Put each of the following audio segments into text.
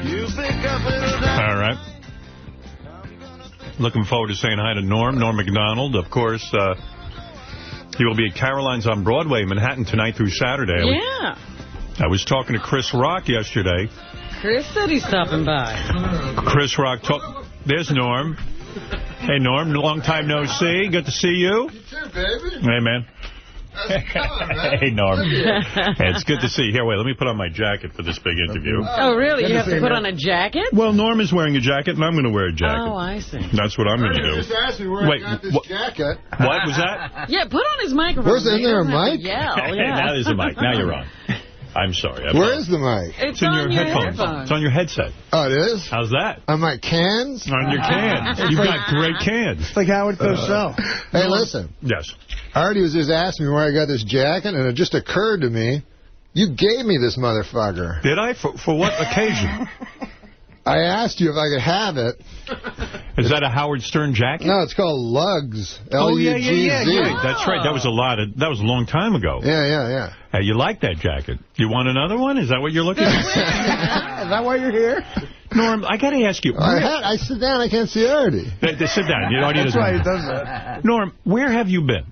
All right. Looking forward to saying hi to Norm MacDonald. Of course, he will be at Caroline's on Broadway, Manhattan, tonight through Saturday. Yeah. I was talking to Chris Rock yesterday. Chris said he's stopping by. Chris Rock There's Norm. Hey, Norm, long time no see. Good to see you. You too, baby. Hey, man. Hey, Norm. Hey, it's good to see you. Here, wait, let me put on my jacket for this big interview. Oh, really? You have to put on a jacket? Well, Norm is wearing a jacket, and I'm going to wear a jacket. Oh, I see. That's what I'm going to do. Just asked me where I got this jacket. What was that? Yeah, put on his microphone. Where's there a mic? Yell, Hey, yeah. now there's a mic. Now you're on. I'm sorry. Where is the mic? It's in on your headphones. It's on your headset. Oh, it is? How's that? On my cans? On your cans. You've got great cans. It's like Howard Cosell. Hey, listen. Yes. Artie was just asking me where I got this jacket, and it just occurred to me, you gave me this motherfucker. Did I? For what occasion? I asked you if I could have it. Is that a Howard Stern jacket? No, it's called Lugs. Oh, yeah. L-U-G-Z. That's right. That was a long time ago. Yeah. Hey, you like that jacket? You want another one? Is that what you're looking at? Is that why you're here? Norm, I got to ask you. I sit down. I can't see Artie. Sit down. That's why he does that. Norm, where have you been?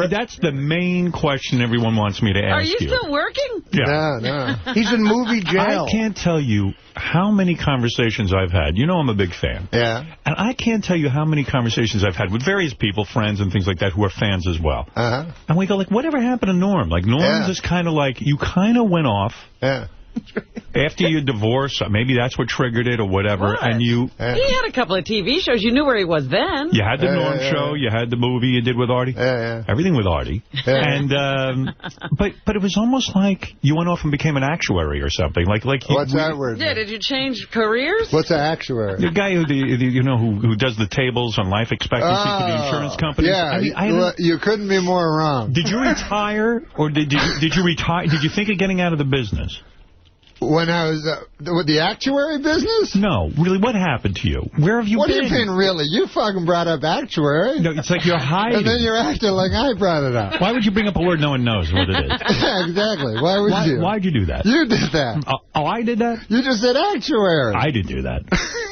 That's the main question everyone wants me to ask you. Are you still working? Yeah. No. He's in movie jail. I can't tell you how many conversations I've had. You know I'm a big fan. Yeah. And I can't tell you how many conversations I've had with various people, friends and things like that, who are fans as well. Uh-huh. And we go, like, whatever happened to Norm? Like, Norm's just kind of like, you kind of went off. Yeah. After your divorce, maybe that's what triggered it or whatever. What? And you... He had a couple of TV shows. You knew where he was then. You had the Norm show. You had the movie you did with Artie. Yeah. Everything with Artie. And but it was almost like you went off and became an actuary or something. Like What's that word? Yeah, did you change careers? What's an actuary? The guy who does the tables on life expectancy for the insurance companies. Yeah, you couldn't be more wrong. Did you retire, or did you retire? Did you think of getting out of the business? When I was with the actuary business? No, really, what happened to you? Where have you been? What do you mean, really? You fucking brought up actuary. No, it's like you're hiding. And then you're acting like I brought it up. Why would you bring up a word no one knows what it is? Yeah, exactly. Why would you? Why'd you do that? You did that. I did that? You just said actuary. I did do that.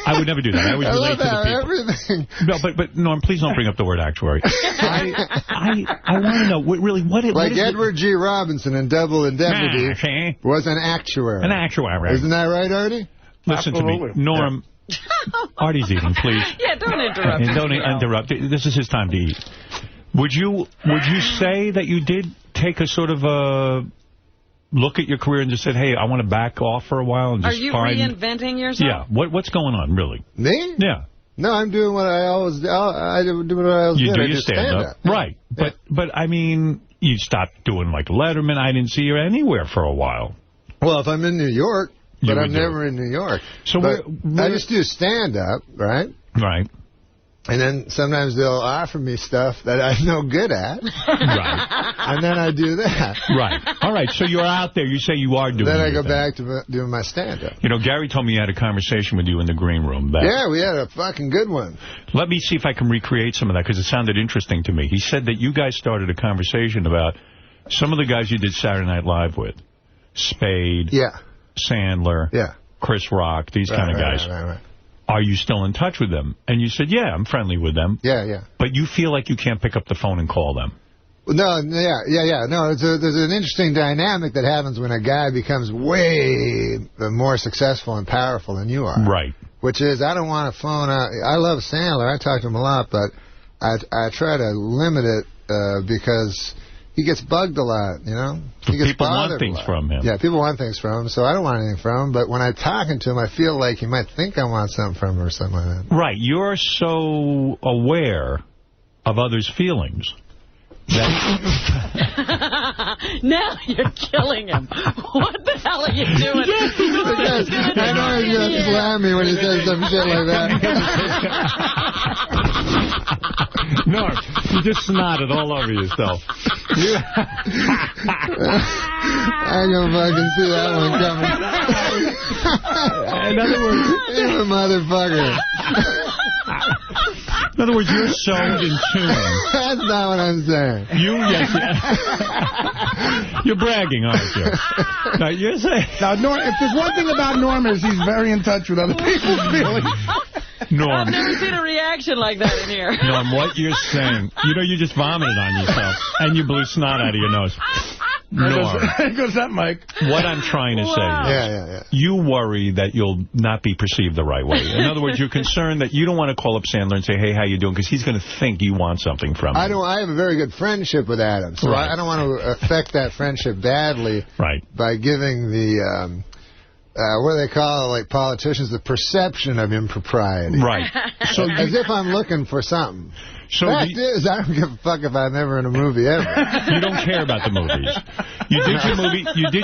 I would never do that. I would relate to the people. Everything. No, but Norm, please don't bring up the word actuary. I want to know what Edward G. Robinson in Double Indemnity was an actuary. An actuary. Isn't that right, Artie? Listen to me, Norm. Artie's eating, please. Yeah, don't interrupt. Don't interrupt. This is his time to eat. Would you say that you did take a sort of a look at your career and just said, hey, I want to back off for a while and just Are you reinventing yourself? Yeah. What's going on, really? Me? Yeah. No, I'm doing what I always do. I do what I always do. You do your stand-up. Right. Yeah. But I mean, you stopped doing, like, Letterman. I didn't see you anywhere for a while. Well, if I'm in New York, but I'm never in New York. So I just do stand-up, right? Right. And then sometimes they'll offer me stuff that I'm no good at. Right. And then I do that. Right. All right. So you're out there. You say you are doing Then I go back to doing my stand-up. You know, Gary told me he had a conversation with you in the green room. Yeah, we had a fucking good one. Let me see if I can recreate some of that, because it sounded interesting to me. He said that you guys started a conversation about some of the guys you did Saturday Night Live with. Spade. Yeah. Sandler. Yeah. Chris Rock. These kind of guys. Right. Are you still in touch with them? And you said, yeah, I'm friendly with them. Yeah. But you feel like you can't pick up the phone and call them. No, yeah. No, there's an interesting dynamic that happens when a guy becomes way more successful and powerful than you are. Right. Which is, I don't want to phone out. I love Sandler. I talk to him a lot, but I try to limit it because he gets bugged a lot, you know? He gets people want things from him. Yeah, people want things from him, so I don't want anything from him. But when I'm talking to him, I feel like he might think I want something from him or something like that. Right. You're so aware of others' feelings. Now you're killing him. What the hell are you doing? I know he's going to slam me when he says some shit like that. No, you just snotted all over yourself. I can fucking see that one coming. In other words, you're a motherfucker. other words, you're so in tune. That's not what I'm saying. Yes. You're bragging, aren't you? No, you're saying... Now, Norm, if there's one thing about Norm is he's very in touch with other people's feelings. Norm. I've never seen a reaction like that in here. Norm, what you're saying, you just vomited on yourself, and you blew snot out of your nose. Norm. There goes that mic. What I'm trying to say is, you worry that you'll not be perceived the right way. In other words, you're concerned that you don't want to call up Sandler and say, hey, how you doing? Because he's going to think you want something from him. I have a very good friendship with Adam, so I don't want to affect that friendship badly by giving the... what do they call, like, politicians, the perception of impropriety. Right. So as if I'm looking for something. So fact is, I don't give a fuck if I'm ever in a movie ever. You don't care about the movies. You did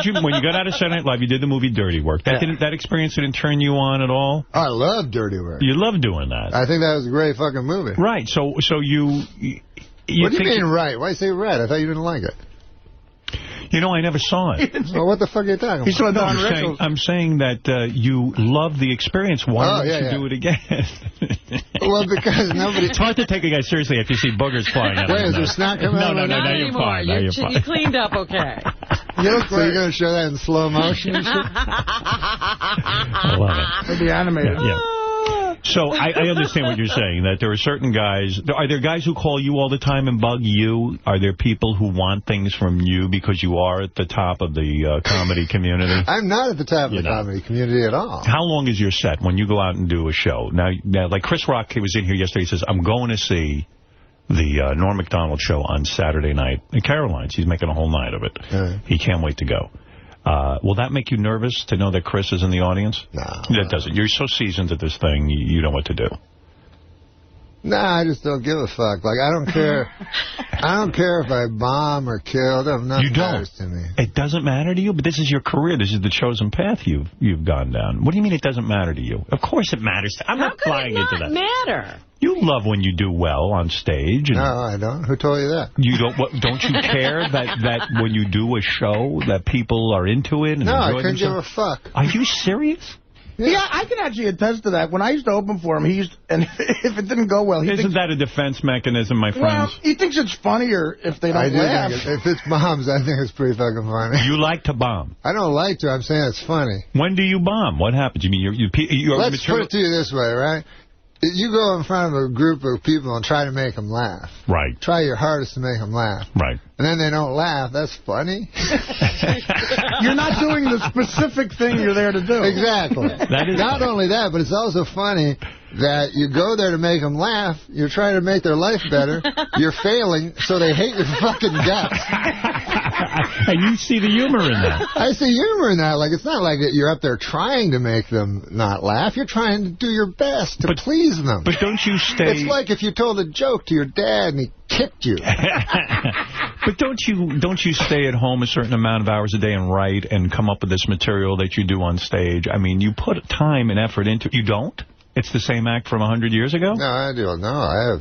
your movie. When you got out of Saturday Night Live, you did the movie Dirty Work. That experience didn't turn you on at all? I love Dirty Work. You love doing that. I think that was a great fucking movie. Right. So you what do you mean right? Why say right? I thought you didn't like it. You know, I never saw it. Well, what the fuck are you talking about? I'm saying that you love the experience. Why don't you do it again? Well, because nobody... It's hard to take a guy seriously after you see boogers flying out of his nose. Wait, is there snot coming out? No, you're fine. You're fine. You cleaned up okay. You look so you're going to show that in slow motion and shit? I love it. It'll be animated. Yeah. So I understand what you're saying, that there are certain guys... Are there guys who call you all the time and bug you? Are there people who want things from you because you are at the top of the comedy community? I'm not at the top of the comedy community at all. How long is your set when you go out and do a show? Now, like Chris Rock was in here yesterday. He says, I'm going to see the Norm MacDonald show on Saturday night in Caroline's. He's making a whole night of it. He can't wait to go. Will that make you nervous to know that Chris is in the audience? No. That doesn't. You're so seasoned at this thing, you know what to do. Nah, I just don't give a fuck. Like, I don't care. I don't care if I bomb or kill. Nothing matters to me. It doesn't matter to you? But this is your career. This is the chosen path you've gone down. What do you mean it doesn't matter to you? Of course it matters. I'm not buying into that. How could it not matter? You love when you do well on stage. No, I don't. Who told you that? You don't. Don't you care that when you do a show that people are into it? And no, I enjoy couldn't themselves? give a fuck. Are you serious? Yeah, I can actually attest to that. When I used to open for him, and if it didn't go well, Isn't that a defense mechanism, my friends? Well, he thinks it's funnier if they don't laugh. If it's bombs, I think it's pretty fucking funny. You like to bomb? I don't like to. I'm saying it's funny. When do you bomb? What happens? You mean you're Let's put it to you this way, right? You go in front of a group of people and try to make them laugh. Right. Try your hardest to make them laugh. Right. And then they don't laugh. That's funny. You're not doing the specific thing you're there to do. Exactly. That is not only that, but it's also funny that you go there to make them laugh. You're trying to make their life better. You're failing, so they hate your fucking guts. And you see the humor in that. I see humor in that. Like, it's not like that you're up there trying to make them not laugh. You're trying to do your best to please them. But don't you stay... It's like if you told a joke to your dad and he kicked you. But don't you stay at home a certain amount of hours a day and write and come up with this material that you do on stage? I mean, you put time and effort into it. You don't? It's the same act from 100 years ago? No, I do. No, I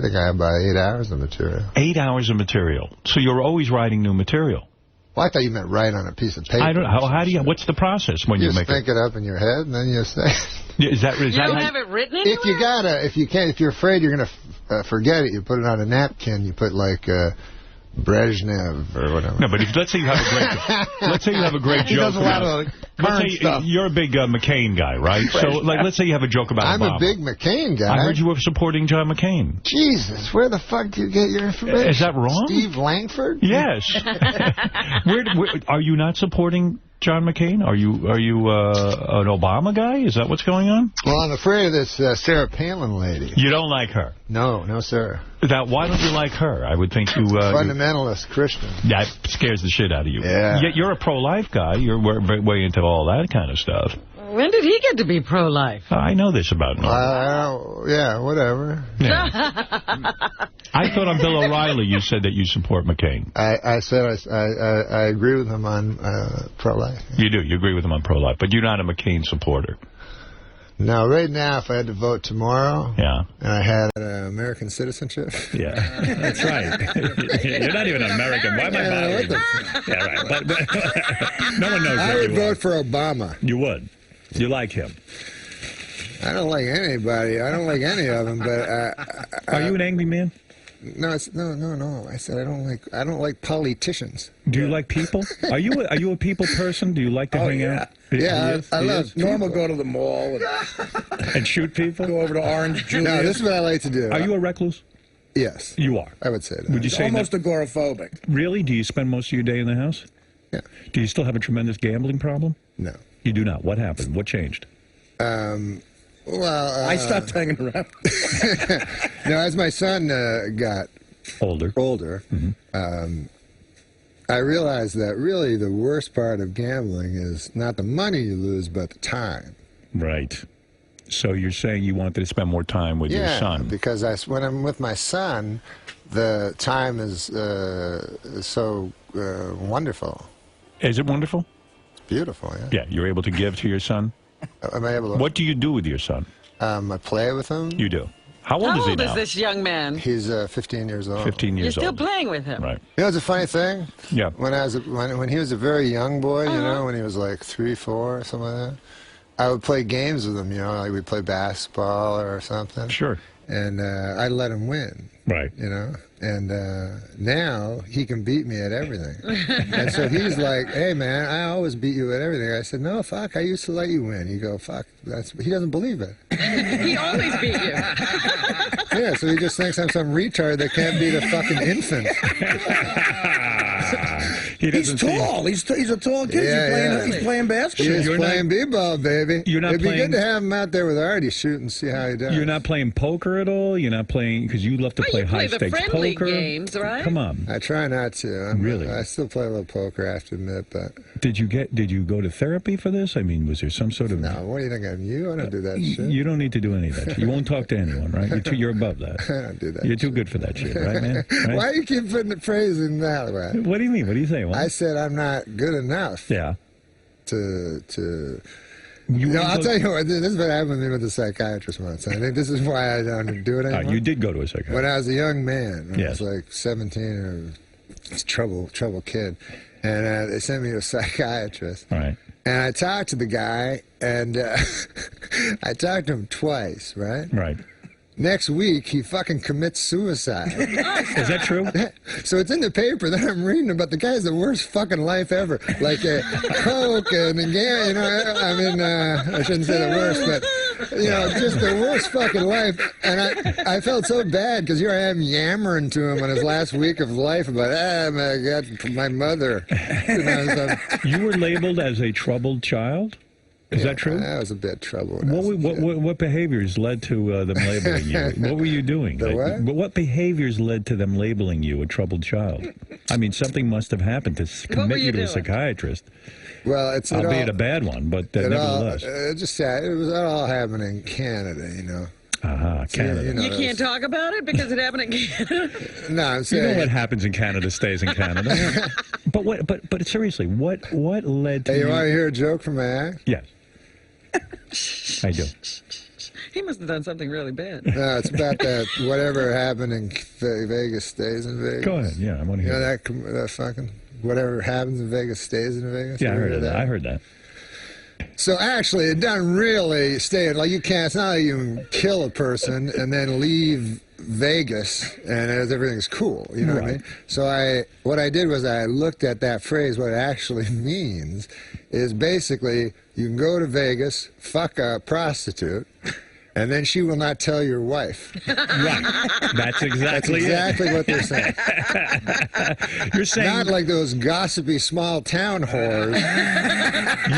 think I have about 8 hours of material. 8 hours of material. So you're always writing new material. Well, I thought you meant write on a piece of paper. I don't. How do you? What's the process when you make it? You just think it up in your head and then you say. Is that you don't have it written anywhere? If you're afraid you're gonna forget it, you put it on a napkin. You put like Brezhnev or whatever. No, but let's say you have a great He joke. does a lot of current stuff. You're a big McCain guy, right? So, like, let's say you have a joke about Obama. I'm a big McCain guy. I heard you were supporting John McCain. Jesus, where the fuck do you get your information? Is that wrong? Steve Langford? Yes. Are you not supporting John McCain? Are you an Obama guy? Is that what's going on? Well, I'm afraid of this Sarah Palin lady. You don't like her? No, sir. Why don't you like her? I would think you... fundamentalist Christian. That scares the shit out of you. Yeah. Yet you're a pro-life guy. You're way into all that kind of stuff. When did he get to be pro-life? I know this about him. Yeah, whatever. Yeah. I thought on Bill O'Reilly you said that you support McCain. I said I agree with him on pro-life. You do. You agree with him on pro-life. But you're not a McCain supporter. No, right now, if I had to vote tomorrow, and I had American citizenship. Yeah, that's right. You're not even American. Why am I bothering you? Yeah, right. But no one knows. I would vote for Obama. You would. You like him. I don't like anybody. I don't like any of them. But are you an angry man? No, no. I said I don't like politicians. Do you like people? Are you a people person? Do you like to hang out? Yeah, I love Norm will go to the mall and shoot people. Go over to Orange Julius. No, this is what I like to do. Are you a recluse? Yes. You are. I would say that. Would you say almost agoraphobic? Really? Do you spend most of your day in the house? Yeah. Do you still have a tremendous gambling problem? No. You do not. What happened? What changed? Well, I stopped hanging around. No, as my son got older, I realized that really the worst part of gambling is not the money you lose, but the time. Right. So you're saying you wanted to spend more time with your son? Yeah, because when I'm with my son, the time is so wonderful. Is it wonderful? It's beautiful, yeah. Yeah, you're able to give to your son? Am I able to? What do you do with your son? I play with him. You do? How old is he now? How old is this young man? He's 15 years old. 15 years You're old. still playing with him? Right. You know, it's a funny thing. Yeah. When he was a very young boy, you know, when he was like 3, 4, or something like that, I would play games with him, you know, like we'd play basketball or something. Sure. And I'd let him win. Right. You know? And now he can beat me at everything. And so he's like, hey, man, I always beat you at everything. I said, no, fuck, I used to let you win. You go, fuck, he doesn't believe it. He always beat you. Yeah, so he just thinks I'm some retard that can't beat a fucking infant. He's tall. He's a tall kid. Yeah, he's playing basketball. He's playing b-ball, baby. You're not It'd be good to have him out there with Artie, shoot and see how he does. You're not playing poker at all? You're not playing, because you love to play high-stakes poker? You play the friendly games, right? Come on. I try not to. Really? I still play a little poker, I have to admit, but... Did you go to therapy for this? I mean, was there some sort of... No, what do you think I'm you? I don't do that shit. You don't need to do any of that. You won't talk to anyone, right? You're above that. I don't do that. You're too good for that shit, right, man? Right? Why do you keep putting the phrase in that way? What do you mean? What do you say? What? I said I'm not good enough. Yeah. I'll tell you what, this is what happened to me with the psychiatrist once. I think this is why I don't do it anymore. You did go to a psychiatrist. When I was a young man, I yes. was like 17 or trouble kid, and they sent me to a psychiatrist. Right. And I talked to the guy, and I talked to him twice, right? Right. Next week, he fucking commits suicide. Is that true? So it's in the paper that I'm reading about. The guy's the worst fucking life ever. Like coke and again, you know. I mean, I shouldn't say the worst, but you know, just the worst fucking life. And I felt so bad because here I am yammering to him on his last week of life about, my God, my mother. You know, so, you were labeled as a troubled child? Is that true? I was a bit troubled. What behaviors led to them labeling you? What were you doing? What behaviors led to them labeling you a troubled child? I mean, something must have happened to commit you to a psychiatrist. Well, albeit a bad one, but nevertheless. It was all happening in Canada, you know. Canada. You can't talk about it because it happened in Canada? No, I'm saying... You know what happens in Canada stays in Canada. But seriously, what led to... Hey, you want to hear a joke from my act? Yes. I do. He must have done something really bad. No, it's about that whatever happened in Vegas stays in Vegas. Go ahead, yeah, I want to hear that fucking whatever happens in Vegas stays in Vegas? Yeah, I heard that. I heard that. So actually, it doesn't really stay. Like you can't. It's not like you can kill a person and then leave Vegas and everything's cool. You know what I mean? So what I did was I looked at that phrase. What it actually means is basically you can go to Vegas, fuck a prostitute, and then she will not tell your wife. Right. That's exactly what they're saying. You're saying... Not like those gossipy small town whores.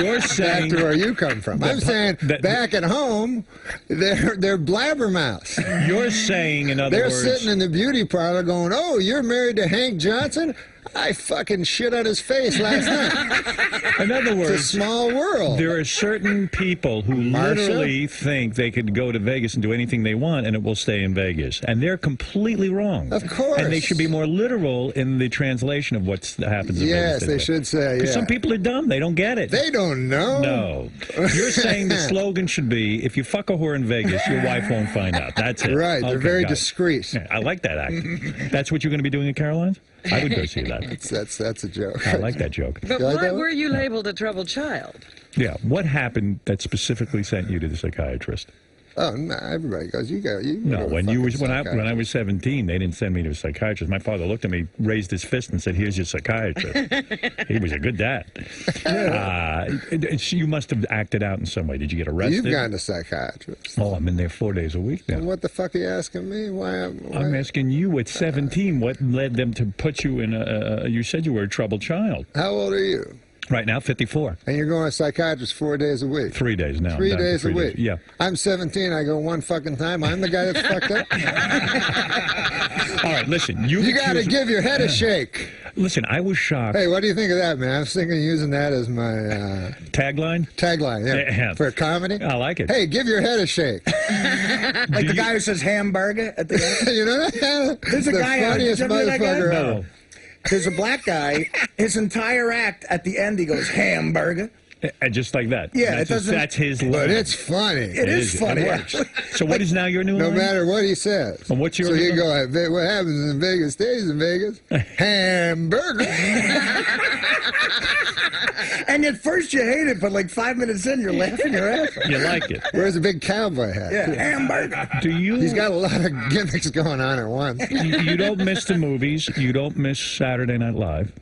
You're saying... Back to where you come from. I'm saying back at home, they're blabbermouths. You're saying, in other words... They're sitting in the beauty parlor going, oh, you're married to Hank Johnson? I fucking shit on his face last night. In other words, it's a small world. There are certain people who literally think they could go to Vegas and do anything they want and it will stay in Vegas. And they're completely wrong. Of course. And they should be more literal in the translation of what happens in Vegas. Yes, they should say, Because some people are dumb. They don't get it. They don't know. No. You're saying the slogan should be, if you fuck a whore in Vegas, your wife won't find out. That's it. Right. They're very discreet. Yeah, I like that act. That's what you're going to be doing at Caroline's? I would go see that. That's a joke. I like that joke. But why were you labeled a troubled child? Yeah. What happened that specifically sent you to the psychiatrist? Oh, no, everybody goes. You go. No, when I was 17, they didn't send me to a psychiatrist. My father looked at me, raised his fist, and said, "Here's your psychiatrist." He was a good dad. You must have acted out in some way. Did you get arrested? You've gotten a psychiatrist. Oh, I'm in there 4 days a week now. Well, what the fuck are you asking me? Why? I'm asking you at 17. What led them to put you in a? You said you were a troubled child. How old are you? Right now, 54. And you're going to a psychiatrist 4 days a week? 3 days now. 3 days a week? Yeah. I'm 17. I go one fucking time. I'm the guy that's fucked up? All right, listen. You got to give your head a shake. Listen, I was shocked. Hey, what do you think of that, man? I was thinking of using that as my... Tagline? Tagline, yeah. For a comedy? I like it. Hey, give your head a shake. Like the guy who says hamburger at the end? You know that? There's a guy out there. Funniest motherfucker ever. No. There's a black guy. His entire act at the end, he goes hamburger. Just like that. Yeah, that's his line. But it's funny. It is funny. It works. So what is now your new no line? No matter what he says. And what's your so you go, what happens in Vegas stays in Vegas. Hamburger. And at first you hate it, but like 5 minutes in, you're laughing your ass off. You like it. Where's a big cowboy hat? Yeah, hamburger. He's got a lot of gimmicks going on at once. You don't miss the movies. You don't miss Saturday Night Live.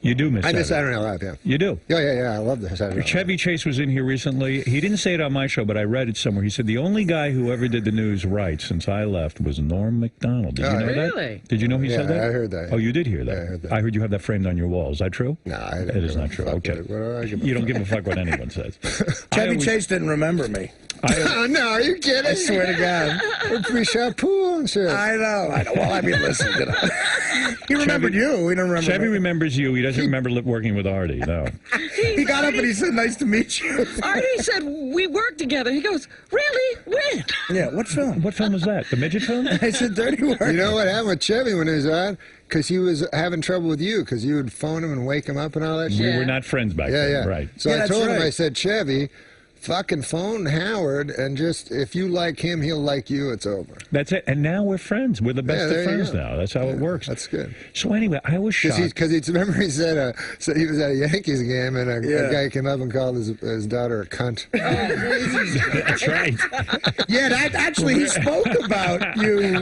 You do miss I miss Saturday Night Live, yeah. You do? Yeah. I love the Saturday Night Live. Chevy Chase was in here recently. He didn't say it on my show, but I read it somewhere. He said the only guy who ever did the news right since I left was Norm MacDonald. Did you know really? that? Did you know he said that? I heard that. Oh, you did hear that? Yeah, I heard that. I heard you have that framed on your wall. Is that true? No, it is not true. Okay. You don't give a fuck what anyone says. Chevy Chase didn't remember me. Oh, no, are you kidding? I swear to God. We shot pool and shit. I know. Well, I mean, listen, he remembered you. He didn't remember Chevy me. remembers you. He doesn't remember working with Artie, no. He got up and he said, "Nice to meet you." Artie said, "We worked together." He goes, "Really? When?" Yeah, what film? What film was that? The midget film? I said, "Dirty Work." You know what happened with Chevy when he was on? Because he was having trouble with you, because you would phone him and wake him up and all that shit. We were not friends back then, right. So I told him, I said, Chevy, fucking phone Howard, and just, if you like him, he'll like you, it's over. That's it. And now we're friends. We're the best of friends now. That's how it works. That's good. So anyway, I was shocked. Because remember he said he was at a Yankees game, and a guy came up and called his daughter a cunt. That's right. Yeah, actually, he spoke about you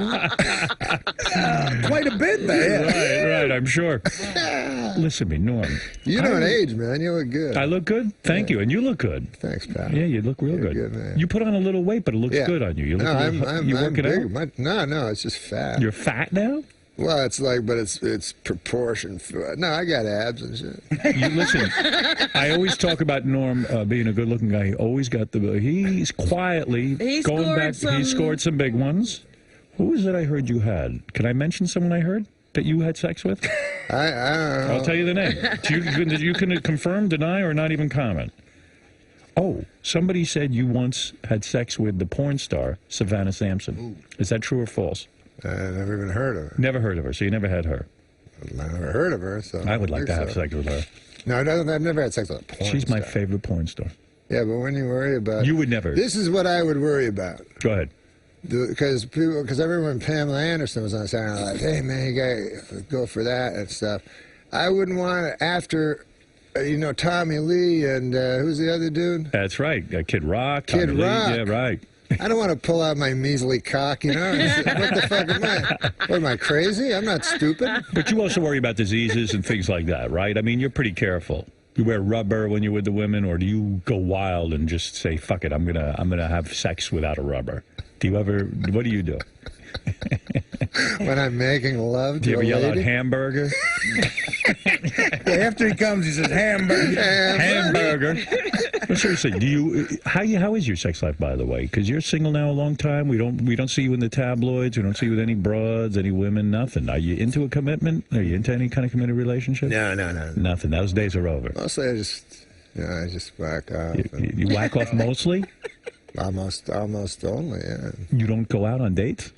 quite a bit there. Right, I'm sure. Listen to me, Norm. You don't age, man. You look good. I look good? Thank you. And you look good. Thanks, pal. Yeah, you look real good. Man. You put on a little weight, but it looks good on you. You look I'm working big. out? No, it's just fat. You're fat now? Well, it's like, but it's proportion. No, I got abs and shit. Listen, I always talk about Norm being a good-looking guy. He always got he's quietly going back. He scored some big ones. Who was it I heard you had? Can I mention someone I heard that you had sex with? I don't know. I'll tell you the name. You can confirm, deny, or not even comment. Oh, somebody said you once had sex with the porn star, Savannah Sampson. Ooh. Is that true or false? I never even heard of her. Never heard of her, so you never had her. I never heard of her, so... I would like to have sex with her. No, I've never had sex with a porn star. She's my favorite porn star. Yeah, but when you worry about... You would never... This is what I would worry about. Go ahead. Because I remember when Pamela Anderson was on Saturday Night Live, hey, man, you got to go for that and stuff. I wouldn't want to, after... Tommy Lee and who's the other dude? That's right. Kid Rock. Kid Rock. Yeah, right. I don't want to pull out my measly cock, What the fuck am I? What, am I crazy? I'm not stupid. But you also worry about diseases and things like that, right? I mean, you're pretty careful. You wear rubber when you're with the women, or do you go wild and just say, fuck it, I'm gonna have sex without a rubber? What do you do? When I'm making love to do you ever yell out lady? Hamburger? After he comes, he says hamburger. Hamburger. Well, seriously, how is your sex life, by the way? Because you're single now a long time. We don't see you in the tabloids. We don't see you with any broads, any women, nothing. Are you into a commitment? Are you into any kind of committed relationship? No. Nothing. Those days are over. Mostly I just whack off. You whack off mostly? Almost only, yeah. You don't go out on dates?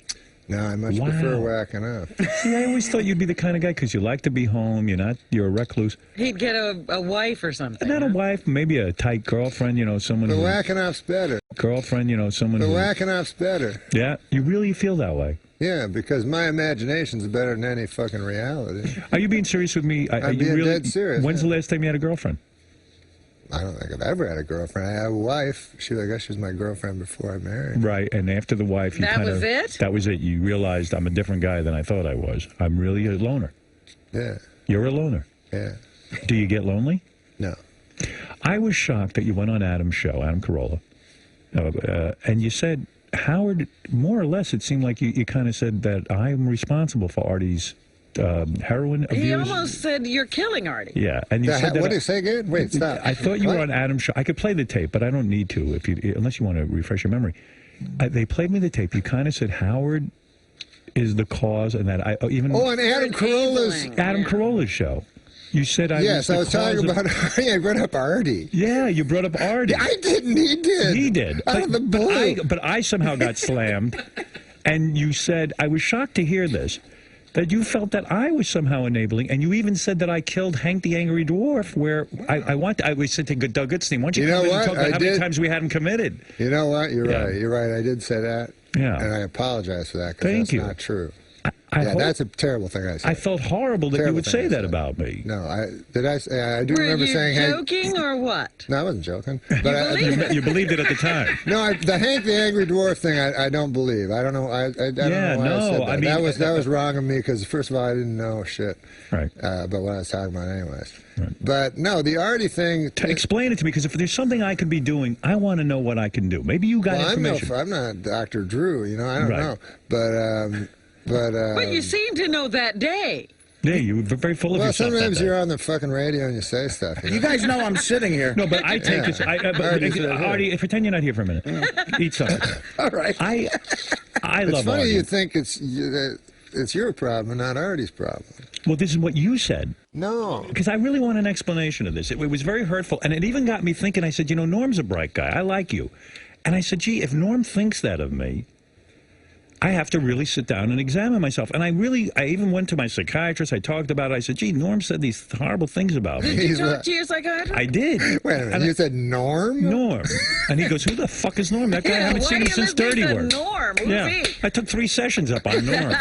No, I much prefer whacking up. See, I always thought you'd be the kind of guy, because you like to be home, you're a recluse. He'd get a wife or something. Not a wife, maybe a tight girlfriend, someone The whacking off's better. Girlfriend, someone The whacking off's better. Yeah, you really feel that way. Yeah, because my imagination's better than any fucking reality. Are you being serious with me? I'm being dead serious. When's the last time you had a girlfriend? I don't think I've ever had a girlfriend. I had a wife. I guess she was my girlfriend before I married. Right, and after the wife, you that was it? That was it. You realized I'm a different guy than I thought I was. I'm really a loner. Yeah. You're a loner. Yeah. Do you get lonely? No. I was shocked that you went on Adam's show, Adam Carolla, and you said, Howard, more or less, it seemed like you kind of said that I'm responsible for Artie's heroin abuse. He almost said you're killing Artie. Yeah, and you said that. What did you say again? Wait, stop. I thought you were on Adam's show. I could play the tape, but I don't need to unless you want to refresh your memory. They played me the tape. You kind of said Howard is the cause, and that on Adam Carolla's show. You said I was talking about Artie. I brought up Artie. Yeah, you brought up Artie. I didn't. He did. He did. Out of the blue. But I somehow got slammed, and you said, I was shocked to hear this, that you felt that I was somehow enabling, and you even said that I killed Hank the Angry Dwarf, where I said to Doug Goodstein, why don't you come in and talk about how many times we had him committed? You know what? You're right. You're right. I did say that. Yeah. And I apologize for that, because that's not true. That's a terrible thing I said. I felt horrible that you would say that about me. No, I do remember saying... Were you joking or what? No, I wasn't joking. But you believed it at the time. No, the Hank the Angry Dwarf thing, I don't believe. I don't know. I don't know why I said that. That was wrong of me, because first of all, I didn't know shit. Right. About what I was talking about, anyways. Right. But no, the Artie thing. Explain it to me, because if there's something I could be doing, I want to know what I can do. Maybe you got information. I'm not Dr. Drew. I don't know. But you seem to know that day. Yeah, you were very full of yourself. Well, sometimes you're on the fucking radio and you say stuff. You guys know I'm sitting here. No, but I take this. Artie, pretend you're not here for a minute. Eat something. All right. I love It's funny Artie. you think it's your problem, not Artie's problem. Well, this is what you said. No. Because I really want an explanation of this. It was very hurtful, and it even got me thinking. I said, Norm's a bright guy. I like you. And I said, gee, if Norm thinks that of me, I have to really sit down and examine myself. And I even went to my psychiatrist. I talked about it. I said, gee, Norm said these horrible things about me. Did you talk to your psychiatrist? I did. Wait a minute. You said Norm? Norm. And he goes, who the fuck is Norm? That guy, I haven't seen him since Dirty Work. Norm. Who's he? I took 3 sessions up on Norm.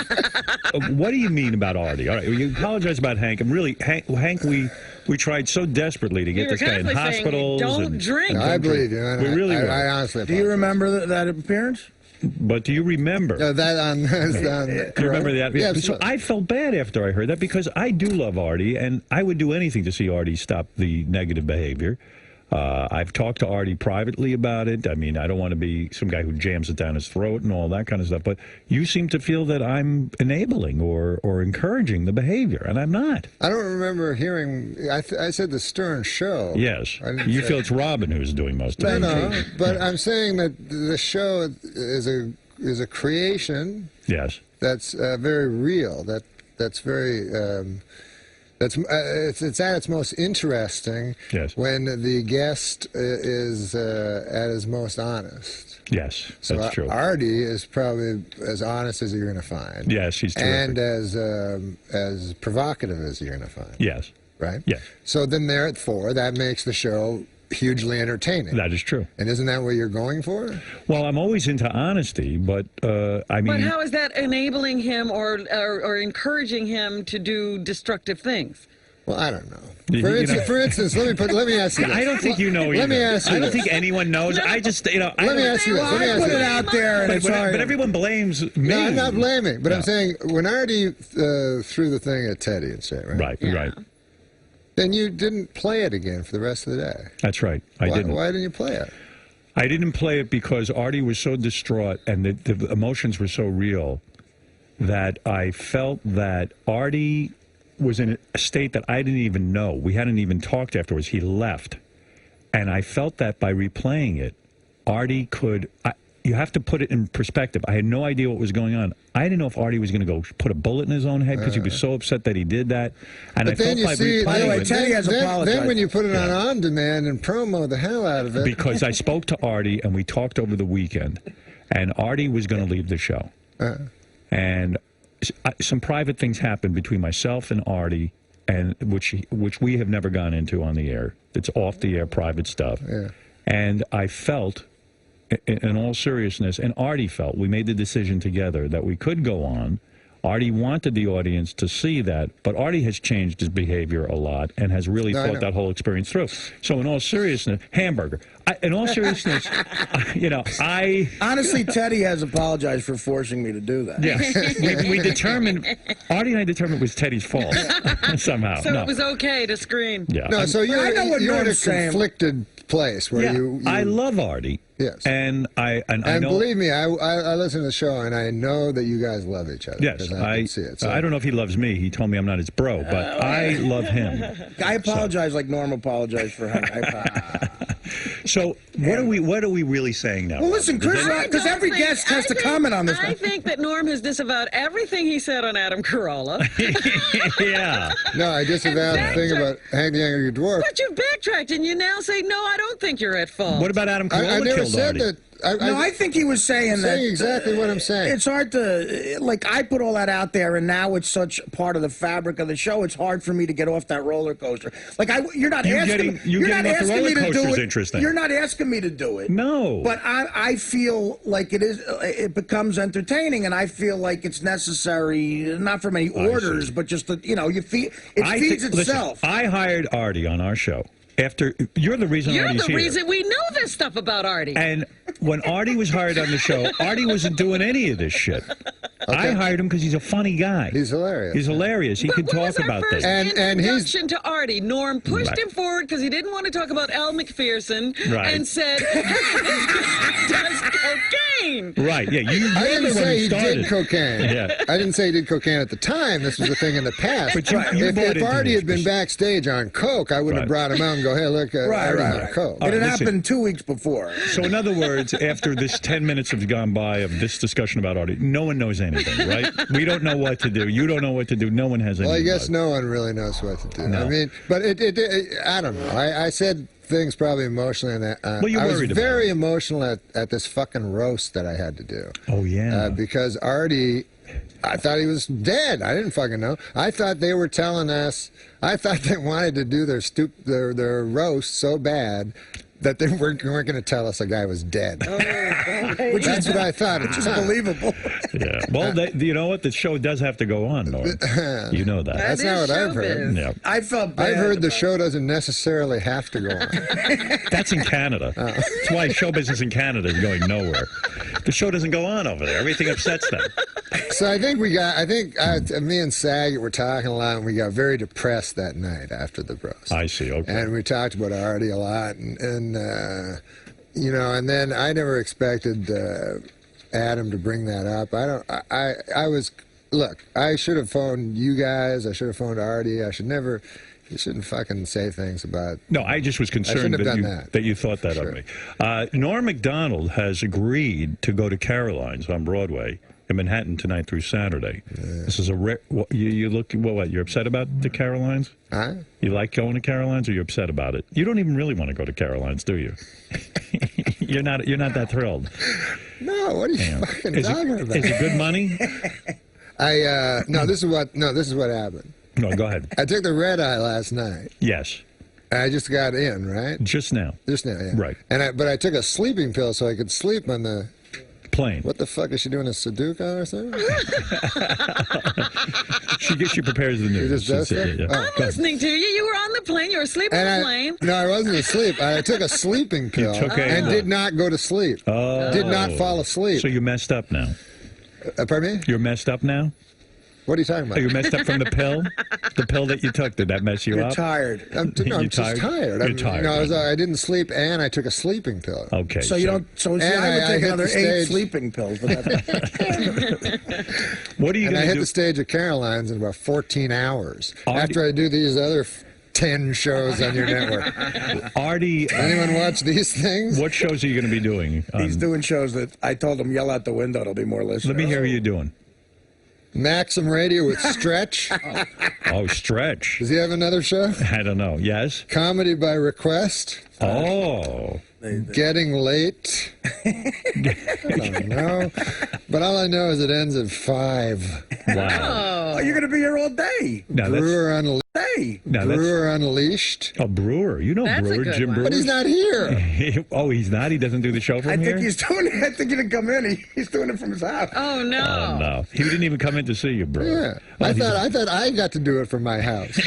What do you mean about Artie? All right, you apologize about Hank. And really, Hank, we tried so desperately to get this guy in hospitals. Don't drink. No, I believe you. We really were. I honestly do you remember that appearance? But do you remember? No, that on you remember that? Yeah, so I felt bad after I heard that, because I do love Artie, and I would do anything to see Artie stop the negative behavior. I've talked to Artie privately about it. I mean, I don't want to be some guy who jams it down his throat and all that kind of stuff, but you seem to feel that I'm enabling or encouraging the behavior, and I'm not. I don't remember hearing... I said the Stern show. Yes. You feel it's Robin who's doing most of it. No, but I'm saying that the show is a creation... Yes. ...that's very real, that's very... it's at its most interesting when the guest is at his most honest. Yes, so that's true. Artie is probably as honest as you're going to find. Yes, he's terrific. And as provocative as you're going to find. Yes. Right? Yes. So then there at 4, that makes the show hugely entertaining. That is true. And isn't that what you're going for? Well, I'm always into honesty, but I mean... But how is that enabling him or encouraging him to do destructive things? Well, I don't know. For instance, let me ask you this. I don't think you know either. Let me ask you I don't think anyone knows. No. I just, let me ask you this. I put it out there, and but everyone blames me. No, I'm not blaming, but I'm saying when Artie threw the thing at Teddy and shit, right? Right. Then you didn't play it again for the rest of the day. That's right. I didn't. Why didn't you play it? I didn't play it because Artie was so distraught and the emotions were so real that I felt that Artie was in a state that I didn't even know. We hadn't even talked afterwards. He left. And I felt that by replaying it, Artie could... you have to put it in perspective. I had no idea what was going on. I didn't know if Artie was going to go put a bullet in his own head because he was so upset that he did that. And but I felt by replaying by the way, Teddy has apologized. Then when you put it on demand and promo the hell out of it... Because I spoke to Artie and we talked over the weekend, and Artie was going to leave the show. And some private things happened between myself and Artie, and which we have never gone into on the air. It's off the air private stuff. And I felt, in all seriousness, and Artie felt, we made the decision together that we could go on. Artie wanted the audience to see that, but Artie has changed his behavior a lot and has really thought that whole experience through. So in all seriousness, hamburger. In all seriousness, I... Honestly, Teddy has apologized for forcing me to do that. Yeah. we determined, Artie and I determined it was Teddy's fault somehow. So it was okay to screen. Yeah. No, so you're in a conflicted place where you... I love Artie. Yes. And I know, believe me, I listen to the show, and I know that you guys love each other. Yes, I can see it. So. I don't know if he loves me. He told me I'm not his bro, but I love him. I apologize like Norm apologized for him. So what are we really saying now? Well, listen, Chris Rock, because every guest has to comment on this. I think that Norm has disavowed everything he said on Adam Carolla. Yeah. No, I disavowed the thing about Hank the Angry Dwarf. But you backtracked and you now say, no, I don't think you're at fault. What about Adam Carolla? I never said Artie? that. I think he was saying that. Exactly what I'm saying. It's hard to, like, I put all that out there, and now it's such part of the fabric of the show. It's hard for me to get off that roller coaster. Like, you're not asking me to do it. Interesting. You're not asking me to do it. No. But I feel like it becomes entertaining, and I feel like it's necessary, not from any orders, but just that, it feeds itself. Listen, I hired Artie on our show. You're the reason Artie's here. You're the reason we know this stuff about Artie. And when Artie was hired on the show, Artie wasn't doing any of this shit. Okay. I hired him because he's a funny guy. He's hilarious. He's hilarious. He can talk about this. And introduction to Artie, Norm pushed him forward because he didn't want to talk about Al McPherson and said, does cocaine. Right, yeah. I didn't say he did cocaine. Yeah. I didn't say he did cocaine at the time. This was a thing in the past. But if Artie had been backstage on coke, I wouldn't have brought him out and go, hey, look, Artie's on coke. It had happened 2 weeks before. So in other words, after this 10 minutes has gone by of this discussion about Artie, no one knows anything, right? We don't know what to do. You don't know what to do. No one has any. Well, I guess no one really knows what to do. No. I mean, but I don't know. I said things probably emotionally, and well, you I was very emotional at this fucking roast that I had to do. Oh yeah. Because Artie, I thought he was dead. I didn't fucking know. I thought they were telling us. I thought they wanted to do their roast so bad that they weren't going to tell us a guy was dead. Which is what I thought. It's just believable. Yeah. Well, you know what? The show does have to go on, Norm. You know that. That's not what I've heard. Yeah. I felt bad. I've heard the show doesn't necessarily have to go on. That's in Canada. That's why show business in Canada is going nowhere. The show doesn't go on over there. Everything upsets them. So I think me and Saget were talking a lot, and we got very depressed that night after the roast. I see, okay. And we talked about Artie a lot, and and then I never expected Adam to bring that up. Look, I should have phoned you guys. I should have phoned Artie. You shouldn't fucking say things about... No, I just was concerned that you thought that of me. Norm MacDonald has agreed to go to Caroline's on Broadway in Manhattan tonight through Saturday. Yeah. This is you're upset about the Carolines? Huh? You like going to Caroline's, or you're upset about it? You don't even really want to go to Caroline's, do you? You're not that thrilled. No, what are you fucking talking about? Is it good money? No, this is what happened. No, go ahead. I took the red eye last night. Yes. I just got in, right? Just now. Just now, yeah. Right. But I took a sleeping pill so I could sleep on the plane. What the fuck is she doing, a Sudoku or something? she prepares the news. She just does that? Yeah. I'm listening to you. You were on the plane. You were asleep on the plane. No, I wasn't asleep. I took a sleeping pill and did not go to sleep. Oh. Did not fall asleep. So you're messed up now. Pardon me? You're messed up now? What are you talking about? Are you messed up from the pill? The pill that you took, did that mess you up? You're tired. I'm just tired. You're tired. I didn't sleep, and I took a sleeping pill. Okay. So you don't. So I would take another 8 sleeping pills. But what are you going to do? I hit the stage at Caroline's in about 14 hours after I do these other 10 shows on your network. Artie, anyone watch these things? What shows are you going to be doing? He's doing shows that I told him yell out the window. There'll be more listeners. Let me hear what you're doing. Maxim Radio with Stretch. Oh, Stretch. Does he have another show? I don't know. Yes. Comedy by Request. Oh. Getting Late. I don't know. But all I know is it ends at 5. Wow. Oh, you're going to be here all day. Brewer on the Hey. No, Brewer Unleashed. Oh, Brewer. You know That's Brewer, Jim Brewer. But he's not here. Oh, he's not? He doesn't do the show from here? I think he's doing it. I think he didn't come in. He's doing it from his house. Oh, no. Oh, no. He didn't even come in to see you, Brewer. Yeah. I thought I got to do it from my house.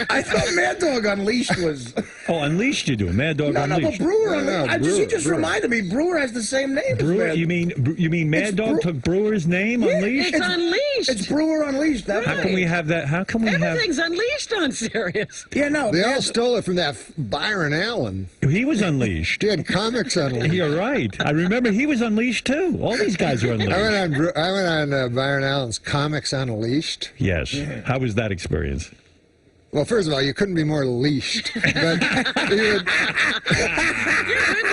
I thought Mad Dog Unleashed was... Oh, Unleashed you do. Mad Dog Unleashed. No, but Brewer... Brewer, he just reminded me, Brewer has the same name Brewer, as you mean Mad Dog took Brewer's name, Unleashed? It's Unleashed. It's Brewer Unleashed. Right. How can we have that? How can we Everything's Unleashed on Sirius. Yeah, no. They all stole it from that Byron Allen. He was Unleashed. He had comics Unleashed. You're right. I remember he was Unleashed, too. All these guys were Unleashed. I went on Byron Allen's Comics Unleashed. Yes. Yeah. How was that experience? Well, first of all, you couldn't be more leashed. But When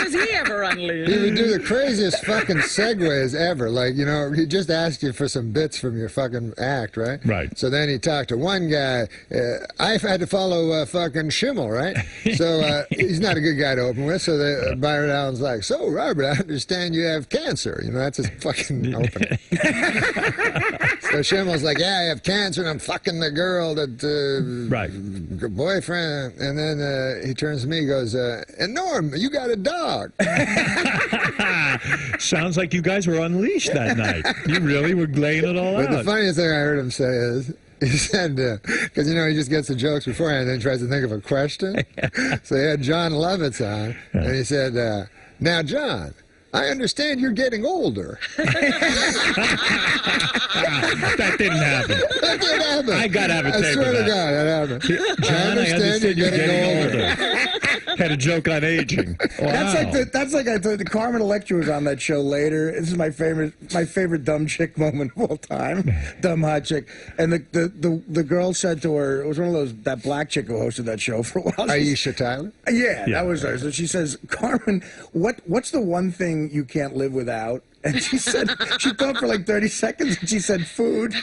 was he ever unleashed? He would do the craziest fucking segues ever. Like, you know, he just asked you for some bits from your fucking act, right? Right. So then he talked to one guy. I've had to follow fucking Schimmel, right? So he's not a good guy to open with. So Byron Allen's like, so, Robert, I understand you have cancer. You know, that's his fucking opening. So Schimmel's like, yeah, I have cancer and I'm fucking the girl that... right. Boyfriend, and then he turns to me and goes, and Norm, you got a dog. Sounds like you guys were unleashed that night. You really were laying it all out. But the funniest thing I heard him say is, he said, because, you know, he just gets the jokes beforehand and then tries to think of a question. So he had John Lovitz on, and he said, now, John, I understand you're getting older. That didn't happen. That didn't happen. I got to have a tape I swear to God, that happened. John, I understand you're getting older. Had a joke on aging. Wow. That's like I told you, Carmen Electra was on that show later. This is my favorite dumb chick moment of all time. Dumb hot chick. And the girl said to her, it was one of those, that black chick who hosted that show for a while. Aisha Tyler? Yeah, that was her. So she says, Carmen, what's the one thing you can't live without? And she said, she thought for like 30 seconds, and she said food.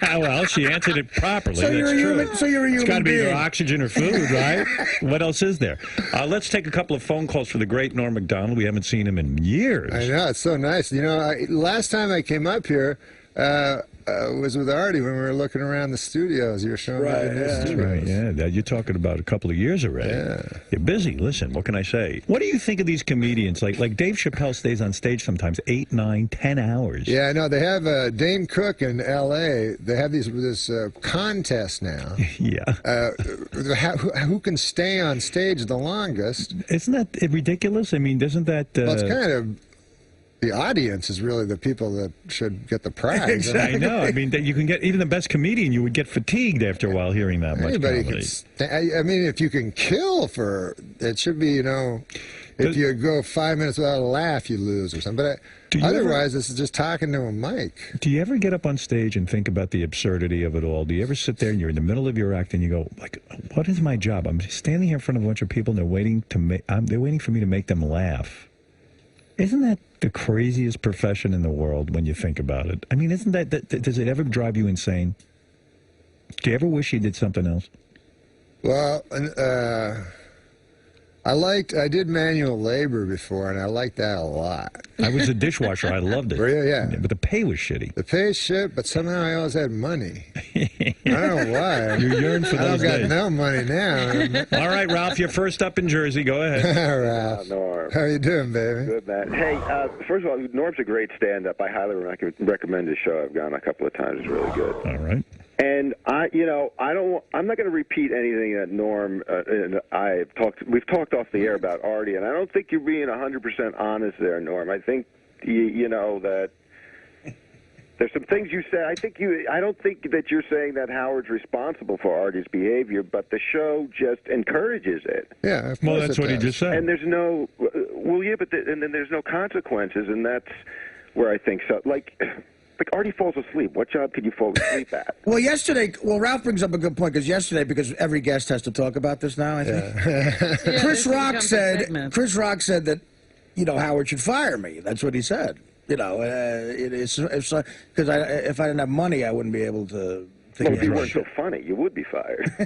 Well, she answered it properly. So you're a human being. It's got to be either oxygen or food, right? What else is there? Let's take a couple of phone calls for the great Norm MacDonald. We haven't seen him in years. I know, it's so nice. You know, last time I came up here, was with Artie when we were looking around the studios. You were showing me the new studios. Right, yeah. You're talking about a couple of years already. Yeah. You're busy. Listen, what can I say? What do you think of these comedians? Like Dave Chappelle stays on stage sometimes 8, 9, 10 hours. Yeah, I know. They have Dane Cook in L.A. They have this contest now. Yeah. Who can stay on stage the longest? Isn't that ridiculous? I mean, doesn't that... Well, it's kind of... The audience is really the people that should get the prize. Exactly. I know. I mean, you can get even the best comedian. You would get fatigued after a while hearing that much comedy. I mean, if you can kill for it, should be, you know, if you go 5 minutes without a laugh, you lose or something. But otherwise, this is just talking to a mic. Do you ever get up on stage and think about the absurdity of it all? Do you ever sit there and you're in the middle of your act and you go, like, what is my job? I'm standing here in front of a bunch of people and they're waiting for me to make them laugh. Isn't that the craziest profession in the world when you think about it? I mean, isn't that does it ever drive you insane? Do you ever wish you did something else? Well, I did manual labor before, and I liked that a lot. I was a dishwasher. I loved it. Yeah. But the pay was shitty. The pay is shit, but somehow I always had money. I don't know why. You yearn for those days. I don't got no money now. All right, Ralph, you're first up in Jersey. Go ahead. Ralph. Norm. How you doing, baby? Good, man. Hey, first of all, Norm's a great stand-up. I highly recommend his show. I've gone a couple of times. It's really good. All right. And I'm not going to repeat anything that Norm and we've talked off the air about Artie, and I don't think you're being 100% honest there, Norm. I think you know that there's some things you say. I don't think that you're saying that Howard's responsible for Artie's behavior, but the show just encourages it. Yeah, of course. Well, that's what he just said. And there's no, and then there's no consequences, and that's where I think so. Like Artie falls asleep. What job could you fall asleep at? Well, Ralph brings up a good point, because every guest has to talk about this now, I think. Yeah, Chris Rock said that, you know, Howard should fire me. That's what he said. You know, because if I didn't have money, I wouldn't be able to. Well, if you weren't so funny, you would be fired. I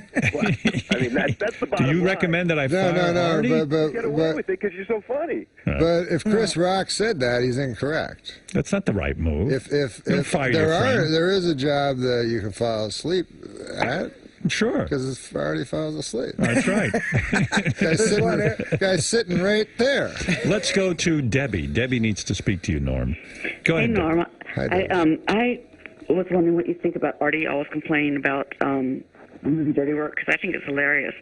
mean, that's the bottom line. Do you recommend that I fire Artie? But get away with it because you're so funny. But if Chris Rock said that, he's incorrect. That's not the right move. If there is a job that you can fall asleep at, Sure. Because already falls asleep. That's right. Guy's sitting right there. Let's go to Debbie. Debbie needs to speak to you, Norm. Go ahead. Hey, Norm. Hi, I was wondering what you think about Artie always complaining about movie Dirty Work, because I think it's hilarious.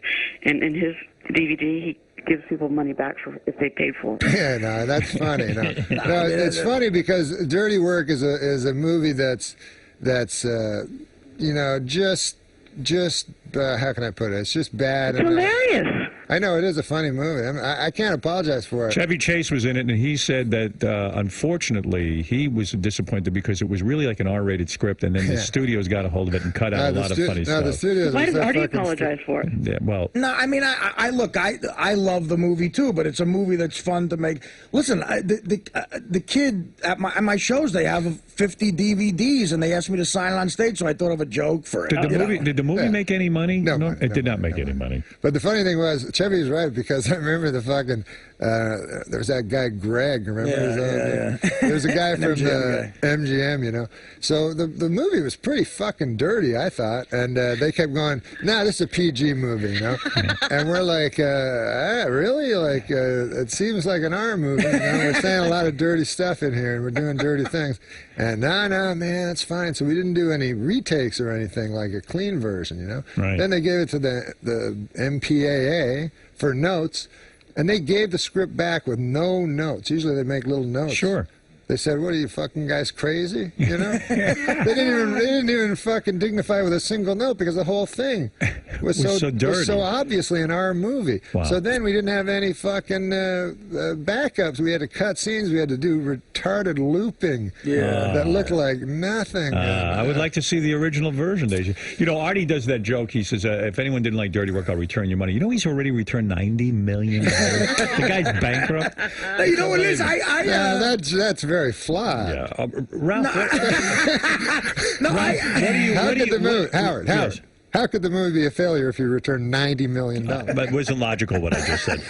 And in his DVD, he gives people money back for if they paid for it. Yeah, no, that's funny. No, it's funny because Dirty Work is a movie that's you know, just how can I put it? It's just bad. It's hilarious. I know it is a funny movie. I can't apologize for it. Chevy Chase was in it, and he said that unfortunately he was disappointed because it was really like an R-rated script, and then the studios got a hold of it and cut out a lot of funny stuff. The studios. Why does Artie apologize for it? Yeah, well, no, I mean, I love the movie too, but it's a movie that's fun to make. Listen, the kid at my shows, they have 50 DVDs, and they asked me to sign it on stage, so I thought of a joke for it. Did the movie make any money? No, it did not make any money. But the funny thing was, Chevy's right, because I remember the fucking there was that guy Greg. Remember? There was a guy from MGM, you know. So the movie was pretty fucking dirty, I thought, and they kept going, "Nah, this is a PG movie," you know. And we're like, really? Like, it seems like an R movie. You know? We're saying a lot of dirty stuff in here, and we're doing dirty things. And no, man, it's fine. So we didn't do any retakes or anything, like a clean version, you know. Right. Then they gave it to the MPAA for notes, and they gave the script back with no notes. Usually they make little notes. Sure. They said, "What are you fucking guys crazy?" You know. They didn't even fucking dignify with a single note because the whole thing was so dirty. Was so obviously an R movie. Wow. So then we didn't have any fucking backups. We had to cut scenes. We had to do retarded looping. That looked like nothing. I would like to see the original version. You know, Artie does that joke. He says, "If anyone didn't like Dirty Work, I'll return your money." You know, he's already returned $90 million. The guy's bankrupt. You know what it is? That's very flawed. Yeah, Ralph. Howard. How could the movie be a failure if you returned $90 million? But it wasn't logical what I just said.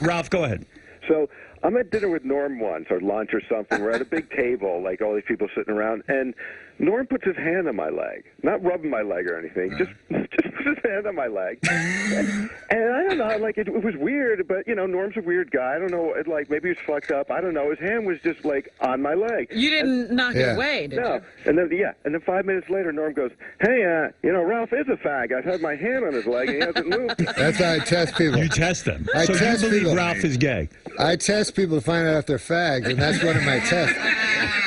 Ralph, go ahead. So I'm at dinner with Norm once, or lunch or something. We're at a big table, like all these people sitting around, and Norm puts his hand on my leg, not rubbing my leg or anything, just puts his hand on my leg. And I don't know, like, it was weird, but, you know, Norm's a weird guy. I don't know, like, maybe he was fucked up. I don't know. His hand was just, like, on my leg. You didn't knock it away, did you? And then 5 minutes later, Norm goes, "Hey, you know, Ralph is a fag. I've had my hand on his leg, and he hasn't moved." That's how I test people. You test them. So you believe Ralph is gay? I test people to find out if they're fags, and that's one of my tests.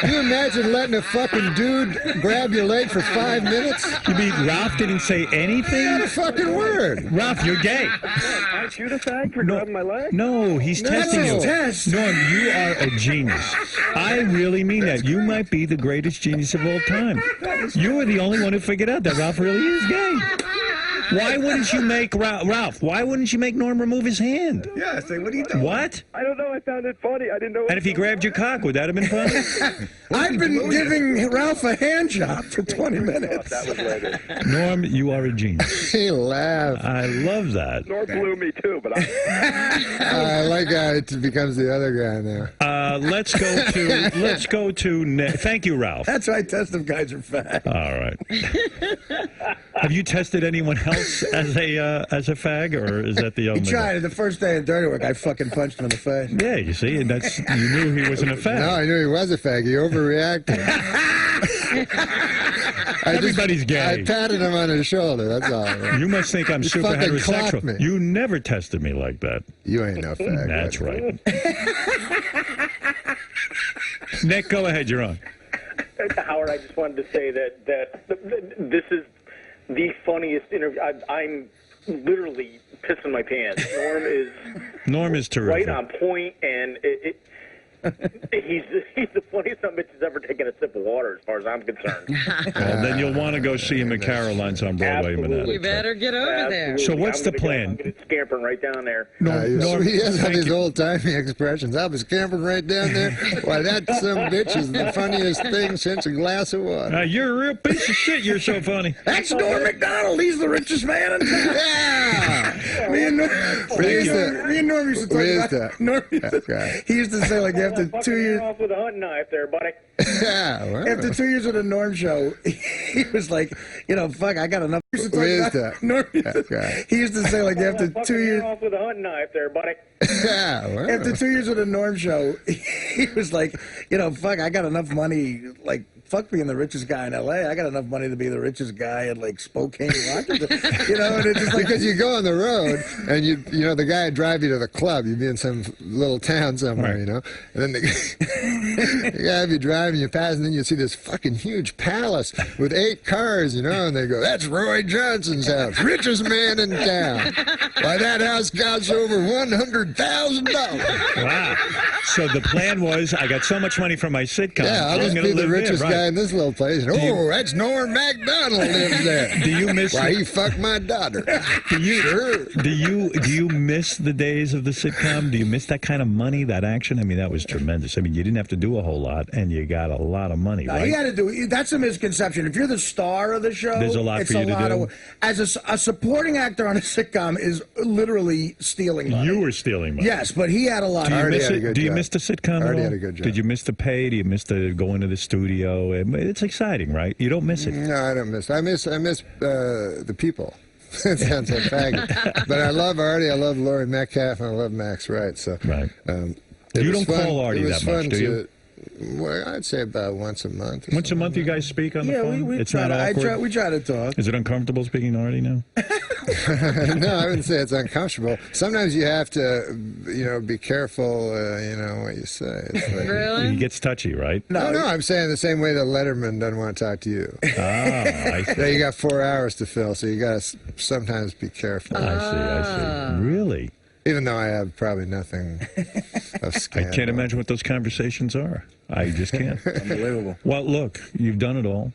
Can you imagine letting a fucking dude grab your leg for 5 minutes? You mean Ralph didn't say anything? Not a fucking word. Ralph, you're gay. Aren't you the fag for grabbing my leg? No, he's testing you. Norm, you are a genius. I really mean that. You might be the greatest genius of all time. You are the only one who figured out that Ralph really is gay. Why wouldn't you make Ralph? Why wouldn't you make Norm remove his hand? Yeah, say, what are you doing? What? I don't know. I found it funny. I didn't know. And if he grabbed your cock, would that have been funny? I've been giving Ralph a hand job for 20 minutes. That was later. Norm, you are a genius. He laughed. I love that. Norm blew me too, but I like how it becomes the other guy now. Let's go to thank you, Ralph. That's why I test if guys are fat. All right. Have you tested anyone else as a fag, or is that the only? He tried it the first day of Dirty Work. I fucking punched him in the face. Yeah, you see, and you knew he wasn't a fag. No, I knew he was a fag. He overreacted. Everybody's gay. I patted him on his shoulder. That's all. You must think I'm super heterosexual. You never tested me like that. You ain't no fag. That's right. Nick, go ahead. You're on. Howard, I just wanted to say that this is the funniest interview. I'm literally pissing my pants. Norm is terrific. Right on point, and he's the funniest son of a bitch who's ever taken a sip of water, as far as I'm concerned. Then you'll want to go see him at Caroline's on Broadway. Absolutely. You better get over there. So what's the plan? I'm scampering right down there. He has all these old-timey expressions. I was camping right down there. Why, that some bitch is the funniest thing since a glass of water. You're a real piece of shit. You're so funny. That's Norm MacDonald. He's the richest man in town. Yeah. Me and Norm used to talk about. Norm he used to say, like, after 2 years. Off with a hunting knife there, buddy. Yeah, well. After 2 years of the Norm show, he was like, fuck, I got enough. He used to say, like, after 2 years. Off with a hunting knife there, buddy. Yeah, well. After 2 years of the Norm show, he was like, fuck, I got enough money, like, fuck being the richest guy in L.A. I got enough money to be the richest guy in, like, Spokane, Washington. And it's just like... Because you go on the road, and the guy would drive you to the club. You'd be in some little town somewhere, right. And then the guy would be driving you past, and then you see this fucking huge palace with 8 cars, and they go, that's Roy Johnson's house, richest man in town. Why, that house costs over $100,000. Wow. So the plan was, I got so much money from my sitcom. Yeah, I'll just be the richest guy in this little place. That's Norm MacDonald lives there. Do you miss? Why, he fucked my daughter. Do you miss the days of the sitcom? Do you miss that kind of money, that action? I mean, that was tremendous. I mean, you didn't have to do a whole lot, and you got a lot of money, right? You got to do. That's a misconception. If you're the star of the show, there's a lot for you to do. As a supporting actor on a sitcom is literally stealing money. You were stealing money. Yes, but he had a lot. Do you miss it? Do you miss the sitcom? Artie had a good job. Did you miss the pay? Do you miss the going to the studio? It's exciting, right? You don't miss it. No, I don't miss it. I miss the people. It sounds so faggot. But I love Artie, I love Laurie Metcalf, and I love Max Wright. So, right. You don't call Artie that much, do you? Well, I'd say about once a month. Once a month you guys speak on the phone? It's not awkward? We try to talk. Is it uncomfortable speaking to Artie now? No, I wouldn't say it's uncomfortable. Sometimes you have to, be careful, what you say. It's like, really? He gets touchy, right? No, I'm saying the same way that Letterman doesn't want to talk to you. I see. Yeah, you got 4 hours to fill, so you got to sometimes be careful. I see. Really? Even though I have probably nothing of scandal. I can't imagine what those conversations are. I just can't. Unbelievable. Well, look, you've done it all.